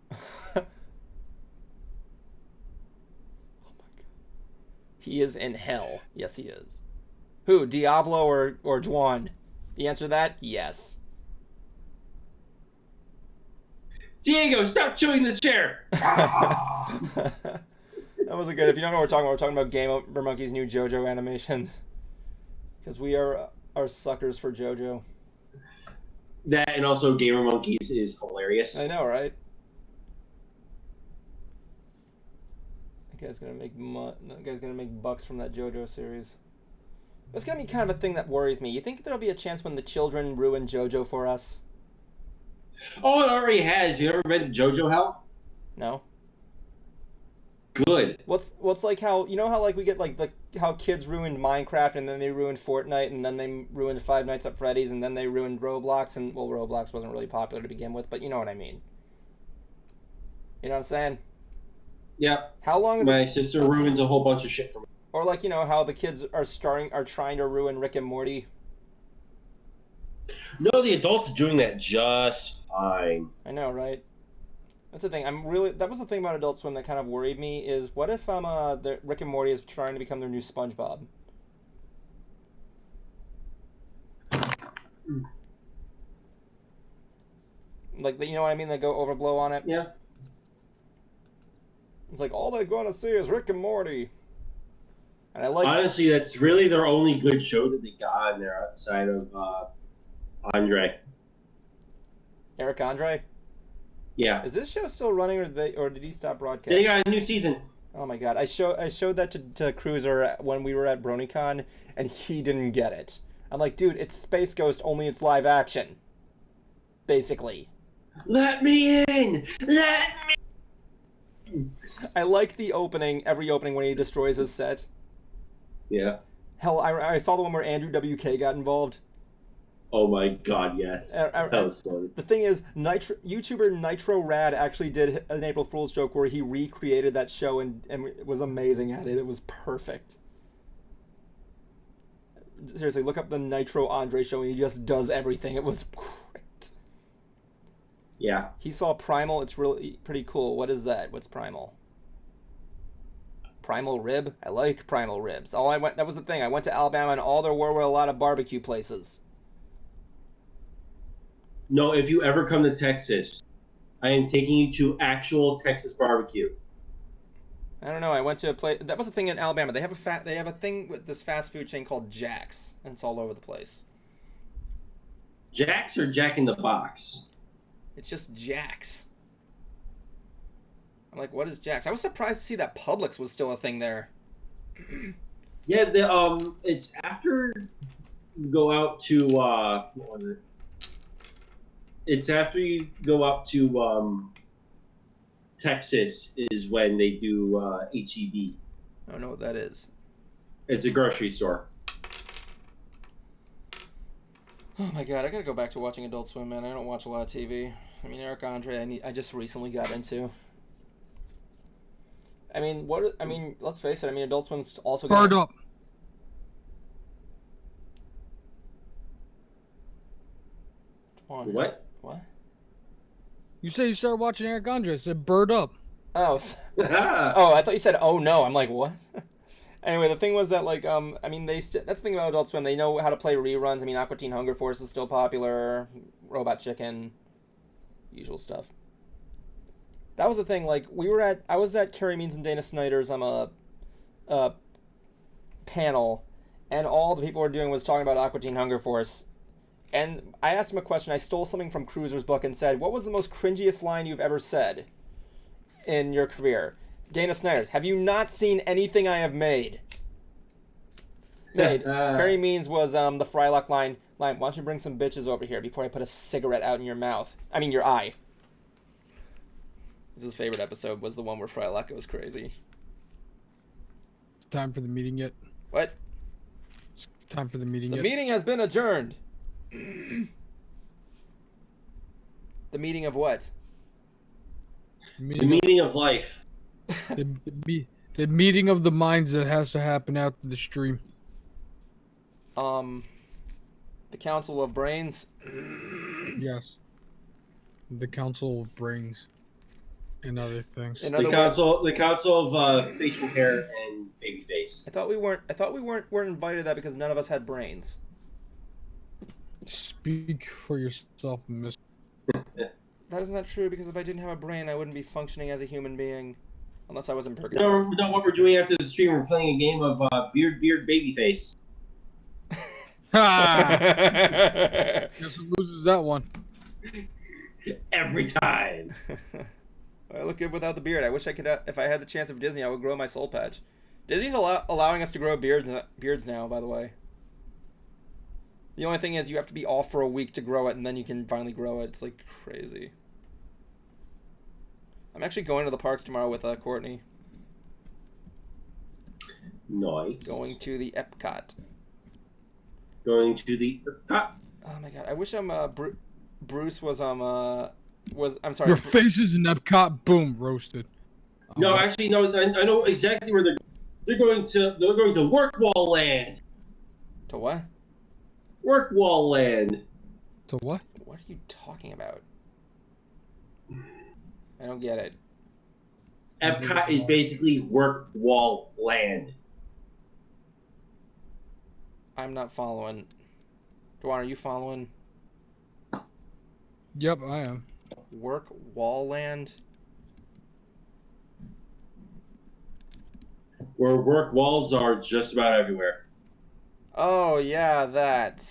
He is in hell. Yes, he is. Who, Diablo or Juan? The answer to that, yes. Diego, stop chewing the chair. That wasn't good. If you don't know what we're talking about Game Over Monkey's new JoJo animation. Because we are suckers for JoJo. That and also Gamer Monkeys is hilarious. I know, right? That guy's gonna make bucks from that JoJo series. That's gonna be kind of a thing that worries me. You think there'll be a chance when the children ruin JoJo for us? Oh, it already has. You ever been to JoJo Hell? No. Good. What's like how we get how kids ruined Minecraft and then they ruined Fortnite and then they ruined Five Nights at Freddy's and then they ruined Roblox and Roblox wasn't really popular to begin with, but you know what I mean. You know what I'm saying? Yeah, How long is my it? sister ruins a whole bunch of shit for me. Or like, you know, how the kids are trying to ruin Rick and Morty. No, the adults are doing that just fine. I know, right? That's the thing. That was the thing about Adult Swim that kind of worried me is what if the Rick and Morty is trying to become their new SpongeBob? Like, you know what I mean? They go overblow on it. Yeah. It's like all they're gonna see is Rick and Morty. And I like Honestly, that's really their only good show that they got on there outside of Andre. Eric Andre. Yeah. Is this show still running, or did he stop They broadcasting? got a new season. Oh my god! I showed that to Cruiser when we were at BronyCon, and he didn't get it. I'm like, dude, it's Space Ghost, only it's live action. Basically. Let me in! Let me. I like the opening, every opening when he destroys his set. Yeah. Hell, I saw the one where Andrew WK got involved. Oh my god, yes. That was funny. The thing is, YouTuber Nitro Rad actually did an April Fool's joke where he recreated that show and was amazing at it. It was perfect. Seriously, look up the Nitro Andre show and he just does everything. It was great. Yeah. He saw Primal. It's really pretty cool. What is that? What's Primal? Primal rib? I like primal ribs. That was the thing. I went to Alabama and all there were a lot of barbecue places. No, if you ever come to Texas, I am taking you to actual Texas barbecue. I don't know. I went to a place. That was the thing in Alabama. They have a thing with this fast food chain called Jack's, and it's all over the place. Jack's or Jack in the Box? It's just Jack's. I'm like, what is Jack's? I was surprised to see that Publix was still a thing there. Yeah, it's after you go out to what was it? It's after you go up to Texas is when they do HEB. I don't know what that is. It's a grocery store. Oh my god, I gotta go back to watching Adult Swim, man. I don't watch a lot of TV. I mean, Eric Andre, I just recently got into. I mean, let's face it. I mean, Adult Swim's also Bird up. What? What? You say you started watching Eric Andre. I said bird up. Oh, I thought you said, oh no. I'm like, what? Anyway, the thing was that, like, I mean, that's the thing about Adult Swim. They know how to play reruns. I mean, Aqua Teen Hunger Force is still popular. Robot Chicken. Usual stuff. That was the thing. Like, I was at Carrie Means and Dana Snyder's panel, and all the people were doing was talking about Aqua Teen Hunger Force. And I asked him a question. I stole something from Cruiser's book and said, what was the most cringiest line you've ever said in your career? Dana Snyder's, have you not seen anything I have made? Carrie Means was the Frylock line, why don't you bring some bitches over here before I put a cigarette out in your mouth? I mean, your eye. His favorite episode was the one where Frylock goes crazy. It's time for the meeting yet? What? It's time for the meeting The yet? meeting has been adjourned. The meeting of what? The meaning of life. The meeting of the minds that has to happen after the stream. The Council of Brains. Yes. The Council of Brains. And other things. The council of facial hair and baby face. I thought we weren't invited to that because none of us had brains. Speak for yourself, miss. That is not true because if I didn't have a brain, I wouldn't be functioning as a human being, unless I was in purgatory. No, what we're doing after the stream, we're playing a game of beard, baby face. Ha! Guess who loses that one? Every time. I look good without the beard. I wish I could. If I had the chance of Disney, I would grow my soul patch. Disney's allowing us to grow beards now, by the way. The only thing is you have to be off for a week to grow it, and then you can finally grow it. It's like crazy. I'm actually going to the parks tomorrow with Courtney. Nice. Going to the Epcot. Going to the Epcot. Oh my god! I wish Bruce was was. I'm sorry. Your face is in Epcot. Boom, roasted. No, actually, no. I know exactly where they're going to. They're going to Work Wall Land. To what? Work Wall Land. To what? What are you talking about? I don't get it. Epcot is basically Work Wall Land. I'm not following. Dwan, are you following? Yep, I am. Work Wall Land? Where work walls are just about everywhere. Oh yeah, that.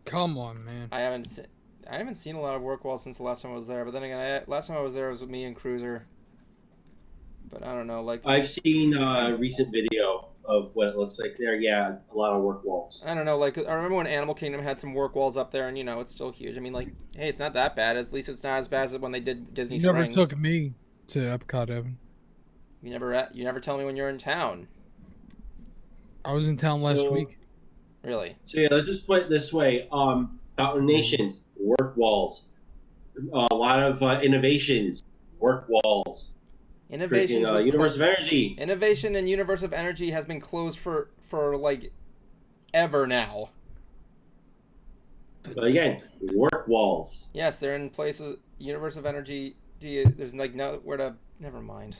Come on, man. I haven't seen a lot of work walls since the last time I was there. But then again, last time I was there was with me and Cruiser. But I don't know, like I've seen a recent video of what it looks like there. Yeah, a lot of work walls. I don't know, like I remember when Animal Kingdom had some work walls up there, and it's still huge. I mean, like, hey, it's not that bad. At least it's not as bad as when they did Disney You Springs. never took me to Epcot, Evan. You never tell me when you're in town. I was in town last week. Really? So yeah, let's just put it this way: Mountain Nations, work walls. A lot of innovations, work walls. Innovations Freaking, was Universe of Energy. Innovation and Universe of Energy has been closed for like ever now. But again, work walls. Yes, they're in places. Universe of Energy. There's like nowhere to. Never mind.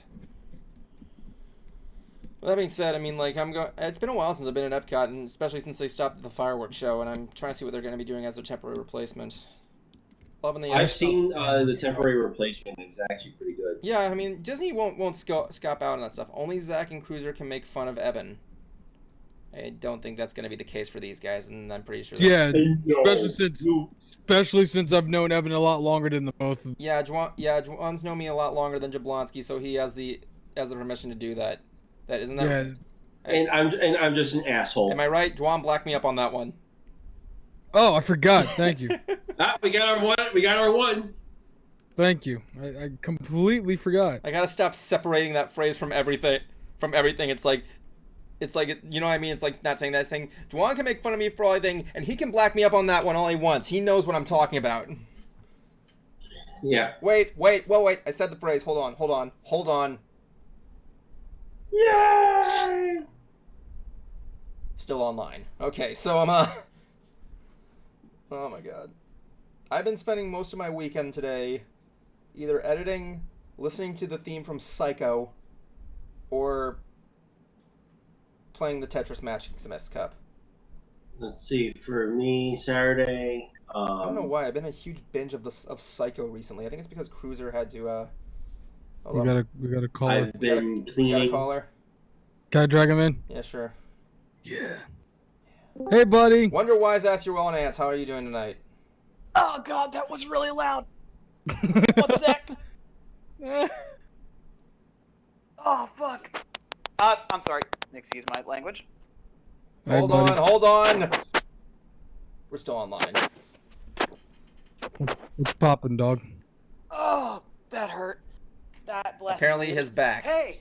Well, that being said, I mean, like it's been a while since I've been at Epcot, and especially since they stopped the fireworks show, and I'm trying to see what they're going to be doing as their temporary replacement. Loving the. I've seen the temporary replacement. It's actually pretty good. Yeah, I mean, Disney won't scop out on that stuff. Only Zach and Cruiser can make fun of Evan. I don't think that's going to be the case for these guys, and I'm pretty sure. Yeah, especially since I've known Evan a lot longer than the both of them. Yeah, Juan's known me a lot longer than Jablonski, so he has the permission to do that. That isn't that. Yeah. And I'm just an asshole. Am I right? Juan blacked me up on that one. Oh, I forgot. Thank you. We got our one. We got our one. Thank you. I completely forgot. I gotta stop separating that phrase from everything. It's like, you know what I mean? It's like not saying that. It's saying Juan can make fun of me for all anything, and he can black me up on that one all he wants. He knows what I'm talking about. Yeah. Wait. I said the phrase. Hold on. Yay! Still online. Okay, so I'm oh my god. I've been spending most of my weekend today either editing, listening to the theme from Psycho, or playing the Tetris Matching Mess Cup. Let's see. For me, Saturday. I don't know why. I've been a huge binge of Psycho recently. I think it's because Cruiser had to. We gotta call her. I've been You gotta cleaning. call her. Can I drag him in? Yeah, sure. Yeah. Hey, buddy. Wonder Wise asked your well and ants. How are you doing tonight? Oh god, that was really loud. One sec. Oh fuck. I'm sorry. Excuse my language. Hey, Hold buddy. on. We're still online. What's poppin', dog? Oh, that hurt. That blessed Apparently me. his back. Hey,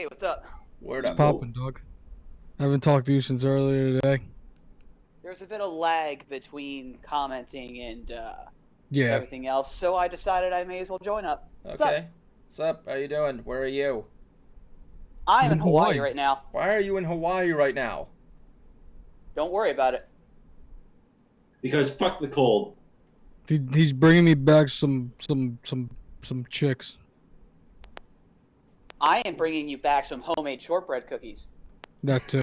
what's up? Word What's up. poppin', dog? I haven't talked to you since earlier today. There's a bit of lag between commenting and Yeah. everything else, so I decided I may as well join up. What's up? Okay. What's up? How you doing? Where are you? I'm He's in in Hawaii Hawaii. right now. Why are you in Hawaii right now? Don't worry about it. Because fuck the cold. He's bringing me back some chicks. I am bringing you back some homemade shortbread cookies. That too.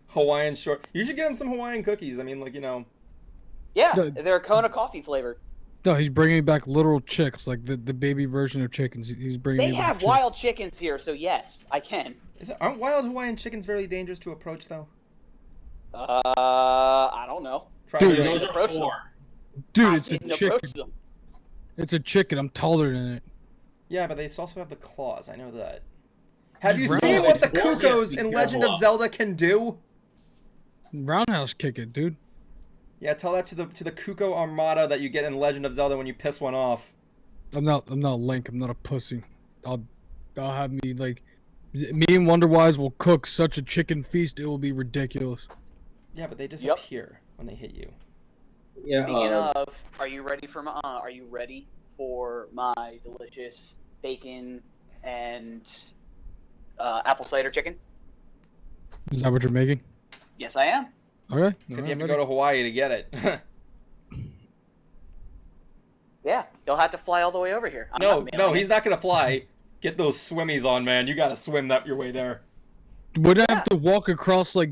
Hawaiian short. You should get him some Hawaiian cookies. I mean, like, Yeah, No. they're Kona coffee flavored. No, he's bringing me back literal chicks, like the baby version of chickens. He's bringing They me back have chicks. wild chickens here, so yes, I can. aren't wild Hawaiian chickens very dangerous to approach, though? I don't know. Try Dude, to- Those are approach them. 4. Dude, I it's a didn't approach chicken. them. It's a chicken. I'm taller than it. Yeah, but they also have the claws. I know that. Have you Right. seen what the It's more Cuckoos just be in Legend of careful. Zelda can do? Roundhouse kick it, dude. Yeah, tell that to the Cuckoo Armada that you get in Legend of Zelda when you piss one off. I'm not Link. I'm not a pussy. I'll have me like me and Wonderwise will cook such a chicken feast. It will be ridiculous. Yeah, but they disappear when they hit you. Yeah. Speaking of, are you ready for my delicious bacon and apple cider chicken? Is that what you're making? Yes, I am. Okay. If you have to go to Hawaii to get it. Yeah, you'll have to fly all the way over here. No, he's not gonna fly. Get those swimmies on, man. You gotta swim your way there. Would I have to walk across like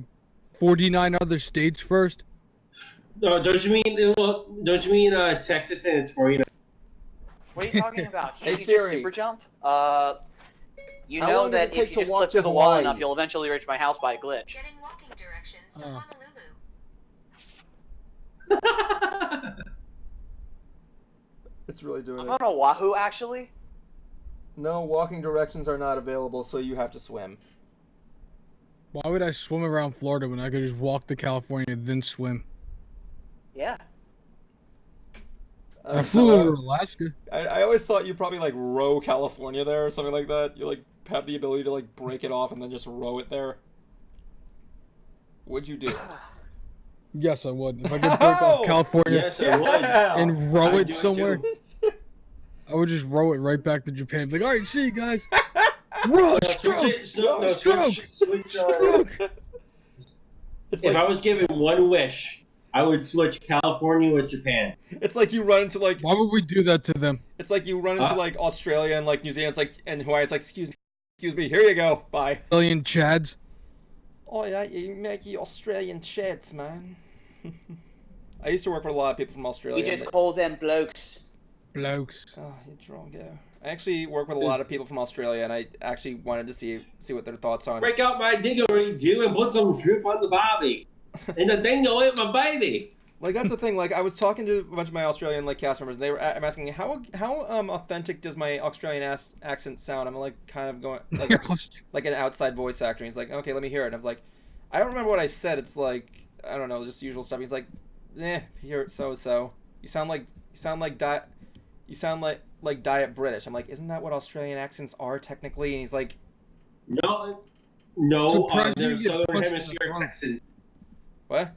49 other states first? No, don't you mean Texas and it's 49? What are you talking about? Hey, You just Siri. super jump? You How know long does it that take if to you just walk click to through the wall Hawaii? enough, you'll eventually reach my house by a glitch. Getting walking directions to Oh. Honolulu. It's really doing I'm on Oahu, actually. No, walking directions are not available, so you have to swim. Why would I swim around Florida when I could just walk to California and then swim? Yeah. I flew over Alaska. I always thought you probably like row California there or something like that. You like have the ability to like break it off and then just row it there. Would you do it? Yes, I would. If I could break off California Yes, I would. and row I'd it do it somewhere, too. I would just row it right back to Japan. Be like, all right, see you guys. Row, stroke, Stroke. stroke. It's If like I was given one wish, I would switch California with Japan. it's like you run into like Why would we do that to them? it's like you run into like Australia and like New Zealand. It's like and Hawaii. It's like excuse me. Here you go. Bye. Billion Chads. Oh yeah, you make your Australian chads, man. I used to work with a lot of people from Australia. We just but- call them blokes. Blokes. Oh, you're drunk, yeah. I actually work with a lot of people from Australia, and I actually wanted to see what their thoughts on. Break out my dingery do and put some shrimp on the barbie. And the dingo ate my baby. Like that's the thing. Like I was talking to a bunch of my Australian like cast members. And I'm asking how authentic does my Australian accent sound? I'm like kind of going like an outside voice actor. And he's like, okay, let me hear it. And I was like, I don't remember what I said. It's like I don't know, just usual stuff. He's like, hear it so. You sound like Diet British. I'm like, isn't that what Australian accents are technically? And he's like, No, Surprised you they're get Southern punched in the Hemisphere throat. Texans. what?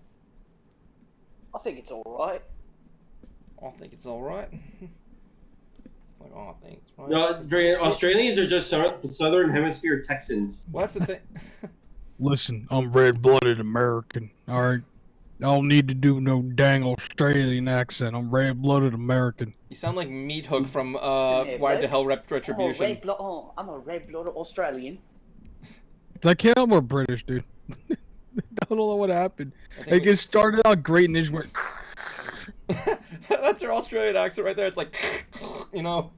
I think it's alright. I think it's all right. Like, oh, thanks. Right. No, Australians are just Southern Hemisphere Texans. Well, that's the thing. Listen, I'm red-blooded American. All right. I don't need to do no dang Australian accent. I'm red-blooded American. You sound like Meat Hook from Wired to Hell Retribution. I'm a red-blooded Australian. I can't. I'm more British, dude. I don't know what happened. Like it started out great and it just went. That's her Australian accent right there. It's like, you know.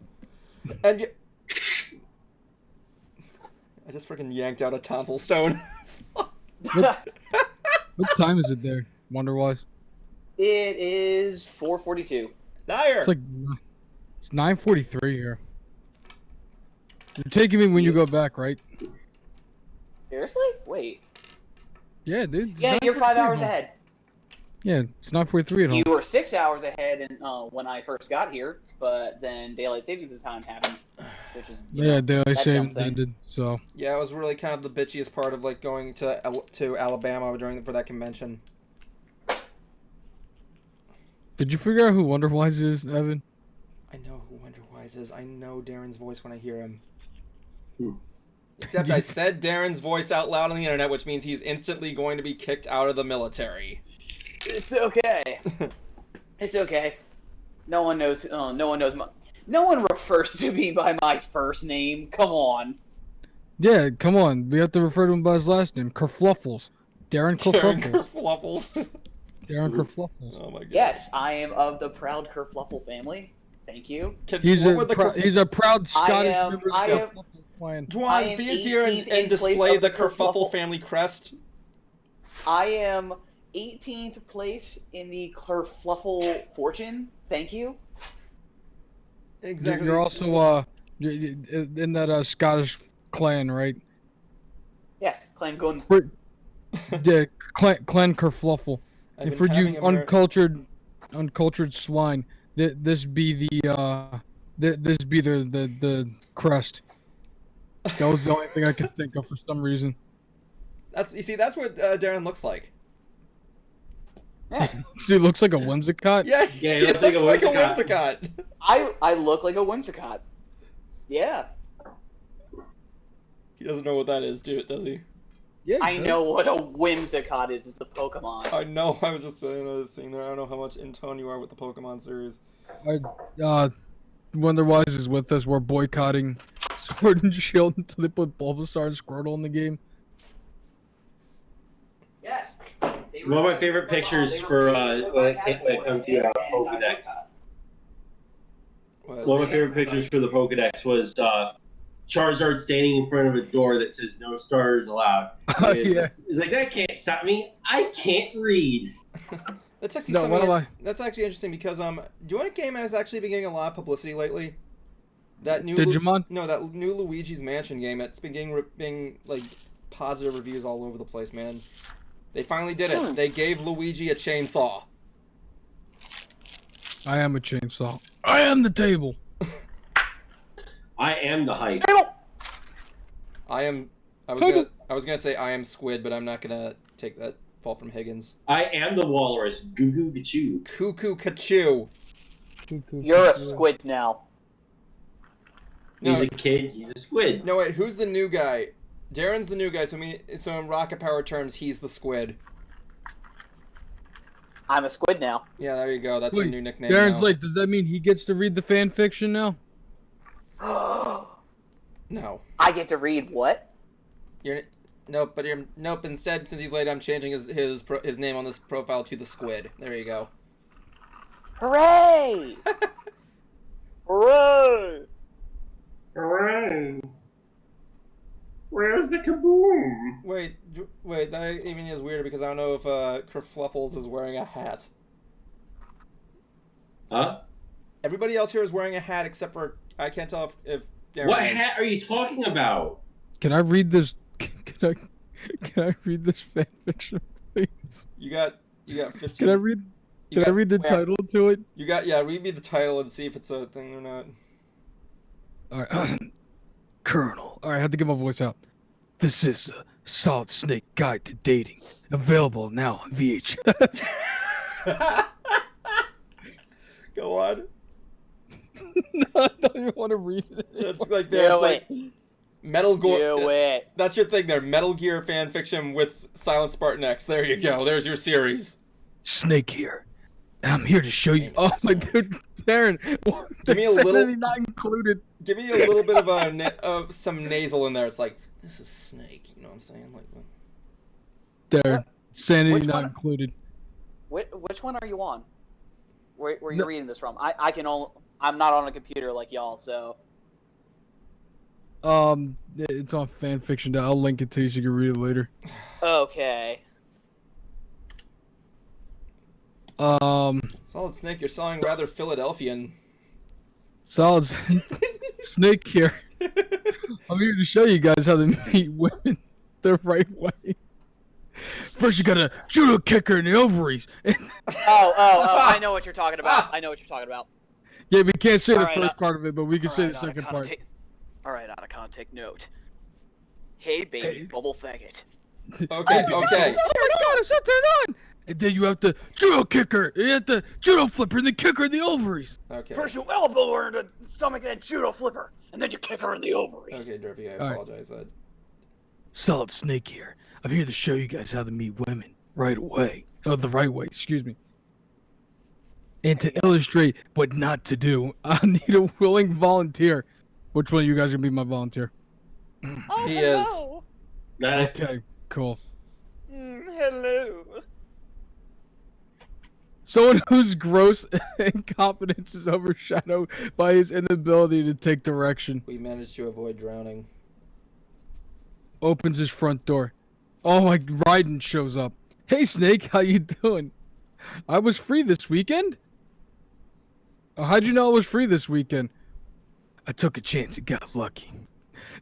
And I just freaking yanked out a tonsil stone. What time is it there, Wonder-wise? It is 4:42. Liar. It's 9:43 here. You're taking me when you go back, right? Seriously? Wait. Yeah, dude. it's Yeah, you're 9:43 5 hours home. ahead. Yeah, it's 9:43 at home. You were 6 hours ahead when I first got here, but then daylight savings time happened, which is Yeah, daylight that dumb savings thing. ended. So Yeah, it was really kind of the bitchiest part of like going to Alabama for that convention. did you figure out who Wonder-wise is, Evan? I know who Wonderwise is. I know Darren's voice when I hear him. Hmm. Except I said Darren's voice out loud on the internet, which means he's instantly going to be kicked out of the military. It's okay. It's okay. No one knows. No one knows. No one refers to me by my first name. Come on. Yeah, come on. We have to refer to him by his last name, Kerfluffles. Darren Darren Kerfluffles. Kerfluffles. Darren Kerfluffles. Oh my god. Yes, I am of the proud Kerfluffle family. Thank you. He's what a would the he's a proud Scottish am- member of I the am- Kerfluffle clan. I Dwan, am be a dear 18th in and place display of the the Kerfuffle Kerfuffle. family crest. I am 18th place in the Kerfluffle fortune. Thank you. Exactly. You're also in that Scottish clan, right? Yes, Clan Gun. Yeah, clan Kerfluffle. I've And been for you having a very- uncultured swine, this be the crest. That was the only thing I could think of for some reason. That's what Darren looks like. Yeah. He looks like a Whimsicott. Yeah, Yeah, he looks like a Whimsicott. I look like a Whimsicott. Yeah. He doesn't know what that is, does he? Yeah, he I does. know what a Whimsicott is. It's a Pokemon. I know. I was just saying this thing there. I don't know how much in tone you are with the Pokemon series. Wonderwise is with us. We're boycotting Sword and Shield until they put Bulbasaur and Squirtle in the game. Yes. One of my favorite pictures for when it comes to Pokedex. What? One of my favorite pictures for the Pokedex was Charizard standing in front of a door that says "No starters allowed." Yeah. It's like that can't stop me. I can't read. That's actually No, what am I? That's actually interesting because do you know what game has actually been getting a lot of publicity lately? That new Digimon? that new Luigi's Mansion game. It's been getting like positive reviews all over the place, man. They finally did it. They gave Luigi a chainsaw. I am a chainsaw. I am the table. I am the hype. I was gonna say I am Squid, but I'm not gonna take that fault from Higgins. I am the walrus. Goo goo gachoo. Cuckoo Kachu. You're a squid now. No, He's a kid. He's a squid. no wait, who's the new guy? Darren's the new guy, so in Rocket Power terms, he's the Squid. I'm a squid now. Yeah, there you go. That's your Wait, new nickname. Darren's now. like, does that mean he gets to read the fan fiction now? No. I get to read what? Nope. Instead, since he's late, I'm changing his name on this profile to the Squid. There you go. Hooray! Hooray! Hooray! Where's the kaboom? Wait. That even is weird because I don't know if Kerfluffles is wearing a hat. Huh? Everybody else here is wearing a hat except for I can't tell if Darren What is. hat are you talking about? Can I read this? Can I read this fan fiction, please? You got 15. Can I read? you Can I got- read the title to it? read me the title and see if it's a thing or not. All right, Colonel. All right, I had to get my voice out. This is the Solid Snake Guide to Dating, available now on VHS. Go on. No, I don't even want to read it. That's like Do that's it. like Metal Gear. Do it. That's your thing there. Metal Gear fan fiction with Silent Spartan X. There you go. There's your series. Snake here, and I'm here to show you. Oh my dude, Darren. Give me a little- not included. Give me a little bit of some nasal in there. It's like this is Snake. You know what I'm saying? Like. Darren, sanity Which not one? included. Which one are you on? Where are you No. reading this from? I'm not on a computer like y'all, so. It's on fanfiction. I'll link it to you so you can read it later. Okay. Solid Snake, you're sounding rather Philadelphian. Solid Snake here. I'm here to show you guys how to meet women the right way. First, you gotta judo kick her in the ovaries. Oh, I know what you're talking about. I know what you're talking about. Yeah, we can't say the Alright, first part of it, but we can say the Alright, second part. Alright, Otacon, take note. Hey, baby, Hey. bubble faggot. Okay, Oh okay. my god, I'm so turned on! And then you have to judo kick her. You have to judo flip her and then kick her in the ovaries. Okay. First you elbow her in the stomach, then judo flipper, and then you kick her in the ovaries. Okay, Derpy, I Alright. apologize. Solid Snake here. I'm here to show you guys how to meet women right away. Oh, the right way, excuse me. And to illustrate what not to do, I need a willing volunteer. Which one of you guys gonna be my volunteer? Oh, He is. hello. Okay, cool. Hello. Someone whose gross incompetence is overshadowed by his inability to take direction. We managed to avoid drowning. Opens his front door. Oh my, Raiden shows up. Hey Snake, how you doing? I was free this weekend? Oh, how'd you know I was free this weekend? I took a chance and got lucky.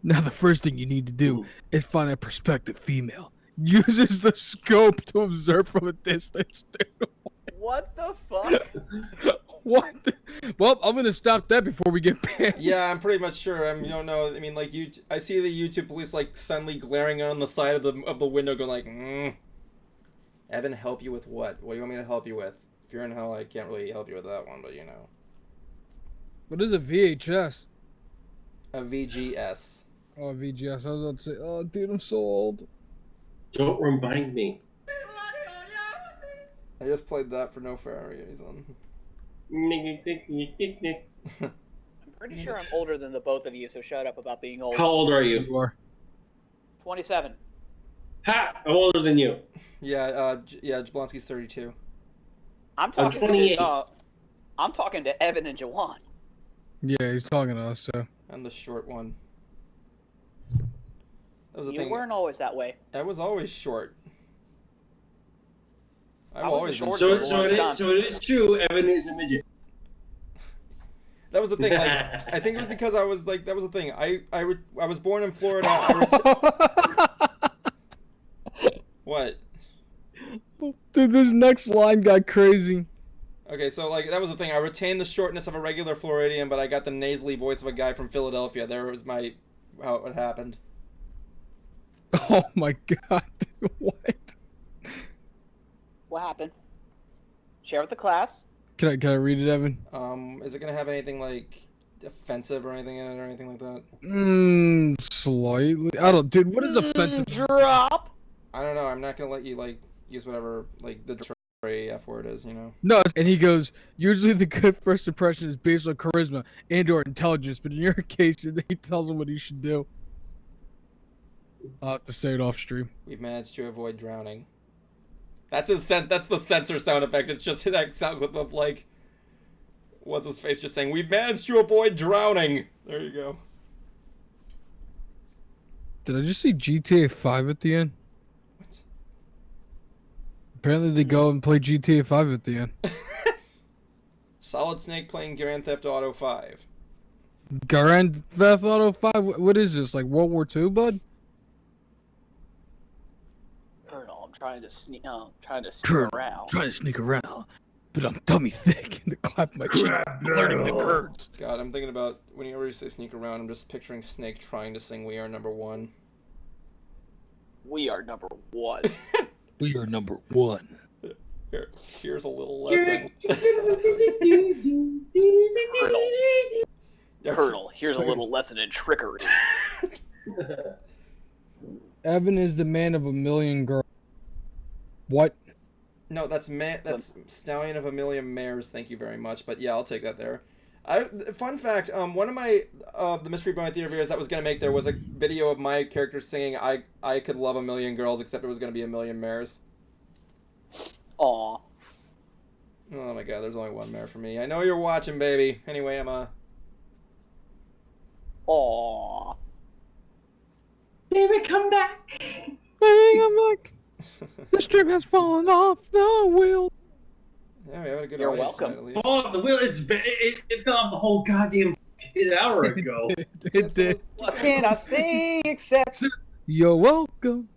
Now the first thing you need to do is find a prospective female. Uses the scope to observe from a distance. Dude. What the fuck? What? Well, I'm gonna stop that before we get banned. Yeah, I'm pretty much sure. You don't know. I mean, like I see the YouTube police like suddenly glaring on the side of the window, going like, Evan, help you with what? What do you want me to help you with? If you're in hell, I can't really help you with that one, but you know. What is a VHS? A VGS. Oh, VGS. I was about to say, oh, dude, I'm so old. Don't remind me. I just played that for no fair reason. I'm pretty sure I'm older than the both of you, so shut up about being old. How old are you? You are. 27. Ha! I'm older than you. Yeah, Jablonski's 32. I'm talking 28. to I'm talking to Evan and Jawan. Yeah, he's talking to us, too. I'm the short one. That was the You thing. weren't always that way. I was always short. I've I was always the been short short. one. So it is true. Evan is a midget. That was the thing. Like, I think it was because I was like, that was the thing. I was born in Florida. What? Dude, this next line got crazy. Okay, so like that was the thing. I retained the shortness of a regular Floridian, but I got the nasally voice of a guy from Philadelphia. There was how it happened. Oh my god, dude, what? What happened? Share with the class. Can I read it, Evan? Is it gonna have anything like offensive or anything in it or anything like that? Slightly. I don't, dude. What is offensive? Drop. I don't know. I'm not gonna let you like use whatever like the F word is, you know. No, and he goes, usually the good first impression is based on charisma and/or intelligence, but in your case, he tells him what he should do. I'll have to say it off stream. We've managed to avoid drowning. That's that's the censor sound effect. It's just that sound clip of like, what's his face just saying, "We've managed to avoid drowning." There you go. Did I just see GTA 5 at the end? What? Apparently they go and play GTA 5 at the end. Solid Snake playing Grand Theft Auto 5. Grand Theft Auto 5? What is this, like World War II, bud? Colonel, I'm trying to sneak around. Trying to sneak around, but I'm tummy thick and to clap my cheek, alerting the Kurds. God, I'm thinking about, whenever you say sneak around, I'm just picturing Snake trying to sing We Are Number One. We are number one. We are number one. Here's a little lesson. Colonel, here's a little lesson in trickery. Evan is the man of a million girls. What? No, that's Stallion of a Million Mares. Thank you very much. But yeah, I'll take that there. Fun fact, one of my the Mystery Boy Theater videos that was gonna make, there was a video of my character singing I could love a million girls, except it was gonna be a million mares. Aw. Oh my god, there's only one mare for me. I know you're watching, baby. Anyway, Emma. Aw. Baby, come back. Baby, I'm back. The strip has fallen off the wheel. Yeah, we have a good You're audience welcome. tonight, at least. Fall off the wheel. It fell off the whole goddamn an hour ago. It did. What can I say except... You're welcome.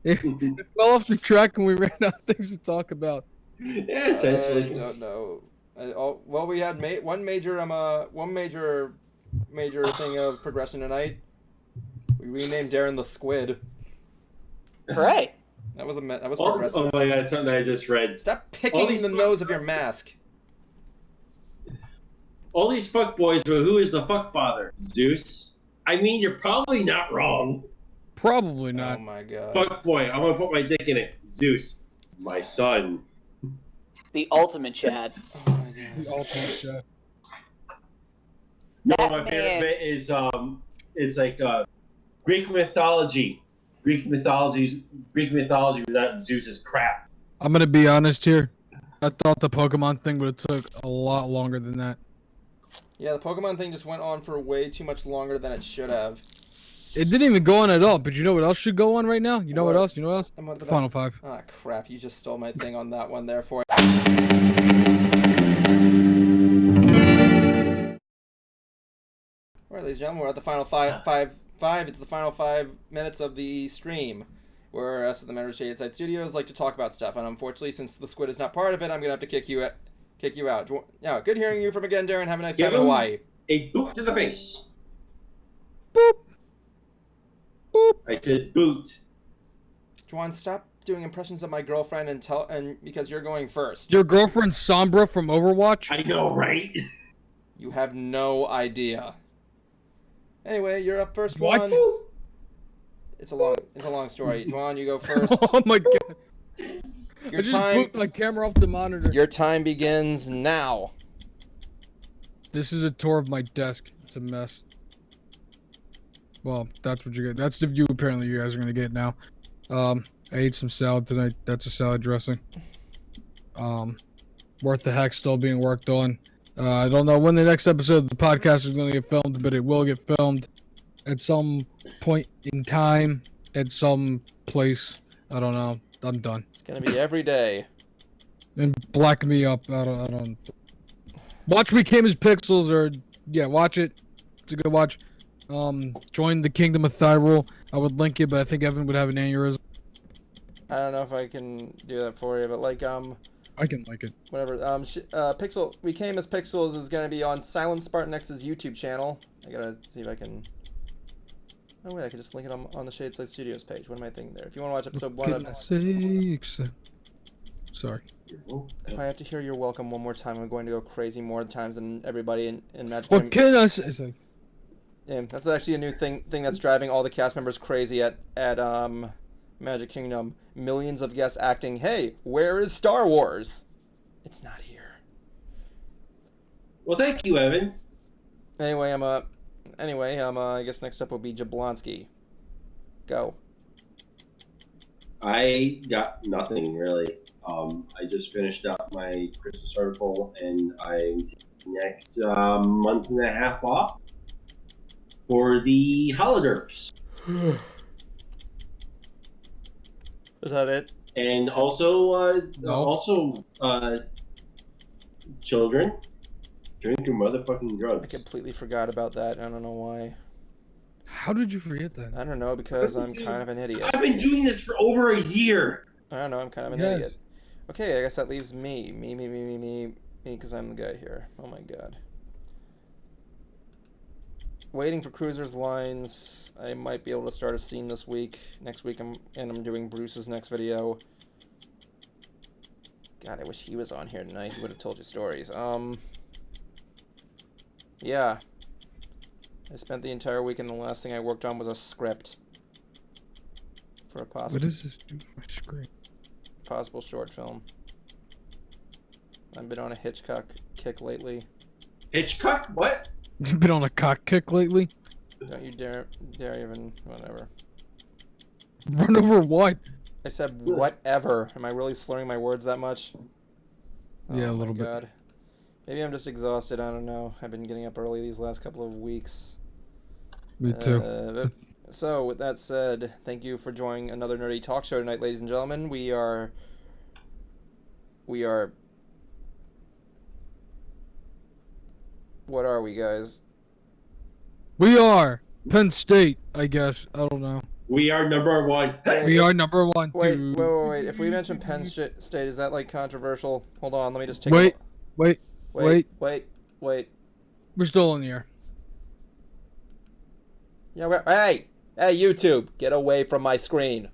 It fell off the track and we ran out of things to talk about. Yeah, essentially. I don't know. Well, we had one major thing of progression tonight. We renamed Darren the Squid. Hooray. That was progressive. Oh my god, it's something I just read. Stop picking the nose of your mask. All these fuckboys, but who is the fuck father? Zeus? I mean, you're probably not wrong. Probably not. Oh my god. Fuckboy, I'm gonna put my dick in it. Zeus, my son. The ultimate Chad. Oh my god. The ultimate shot. No, That my favorite man. bit is like Greek mythology. Greek mythology without Zeus is crap. I'm gonna be honest here. I thought the Pokemon thing would have took a lot longer than that. Yeah, the Pokemon thing just went on for way too much longer than it should have. It didn't even go on at all, but you know what else should go on right now? You know what What? else? You know what else? And what did Final Five. Ah, crap, you just stole my thing on that one there for Alright, ladies and gentlemen, we're at the final five. It's the final 5 minutes of the stream, where us at the Members Shaded Side Studios like to talk about stuff, and unfortunately, since the squid is not part of it, I'm gonna have to kick you out. Yeah, good hearing you from again, Darren. Have a nice time in Hawaii. A boot to the face. Boop. Boop. I said boot. Juan, stop doing impressions of my girlfriend and because you're going first. Your girlfriend Sombra from Overwatch? I know, right? You have no idea. Anyway, you're up first, What? Juan. It's a long story. Juan, you go first. Oh my god. Your I just time. booked my camera off the monitor. Your time begins now. This is a tour of my desk. It's a mess. Well, that's what you get. That's the view apparently you guys are gonna get now. I ate some salad tonight. That's a salad dressing. Worth the heck still being worked on. I don't know when the next episode of the podcast is gonna get filmed, but it will get filmed at some point in time, at some place. I don't know. I'm done. It's gonna be every day. And black me up. I don't. Watch We Came as Pixels, or yeah, watch it. It's a good watch. Join the Kingdom of Thyrule. I would link it, but I think Evan would have an aneurysm. I don't know if I can do that for you, but like I can like it. whatever. Pixel. We Came as Pixels is gonna be on Silent Spartan X's YouTube channel. I gotta see if I can. Oh wait, I could just link it on the Shade Slate Studios page. What am I thinking there? If you want to watch episode one Can I of... say except... Sorry. If I have to hear you're welcome one more time, I'm going to go crazy more times than everybody in Magic What Kingdom. can I say? It's like, Yeah, that's actually a new thing that's driving all the cast members crazy at Magic Kingdom. Millions of guests acting, hey, where is Star Wars? It's not here. Well, thank you, Evan. Anyway, I guess next up will be Jablonski. Go. I got nothing really. I just finished up my Christmas article, and I'm taking next month and a half off for the holidays. Is that it? And also, No. children, drink your motherfucking I drugs. completely forgot about that. I don't know why. how did you forget that? I don't know, because I'm kind of an idiot. I've been doing this for over a year. I don't know, I'm kind of an Yes. idiot. Okay, I guess that leaves me, because I'm the guy here. Oh my god. Waiting for Cruiser's lines. I might be able to start a scene this week. Next week I'm doing Bruce's next video. God, I wish he was on here tonight. He would have told you stories. Yeah. I spent the entire week, and the last thing I worked on was a script for a What possible does this do to my screen? short film. I've been on a Hitchcock kick lately. Hitchcock? What? You've been on a cock kick lately? Don't you dare even, whatever. Run over what? I said whatever. Am I really slurring my words that much? Yeah, a Oh my little bit. God. Maybe I'm just exhausted. I don't know. I've been getting up early these last couple of weeks. Me too. So, with that said, thank you for joining another Nerdy Talk Show tonight, ladies and gentlemen. We are... What are we, guys? We are Penn State, I guess. I don't know. We are number one. We are number one. Wait, dude. wait. If we mention Penn State, is that, like, controversial? Hold on, let me just take Wait, a... wait. Wait. We're still in the air. Yeah, hey, YouTube, get away from my screen.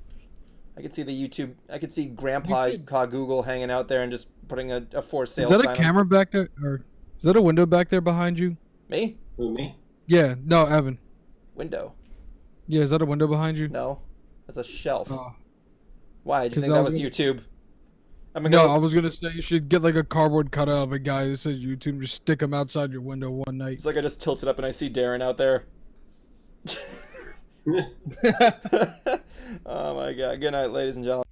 I can see the YouTube. I can see Grandpa Google hanging out there and just putting a for sale Is sign. that a camera back there, or is that a window back there behind you? Me? Who, me? Yeah, no, Evan. Window? Yeah, is that a window behind you? No, that's a shelf. Oh. Why? Did you 'Cause think I that was was gonna- YouTube? I'm No, gonna I was gonna say you should get like a cardboard cutout of a guy that says YouTube, and just stick him outside your window one night. It's like I just tilted up and I see Darren out there. Oh my God! Good night, ladies and gentlemen.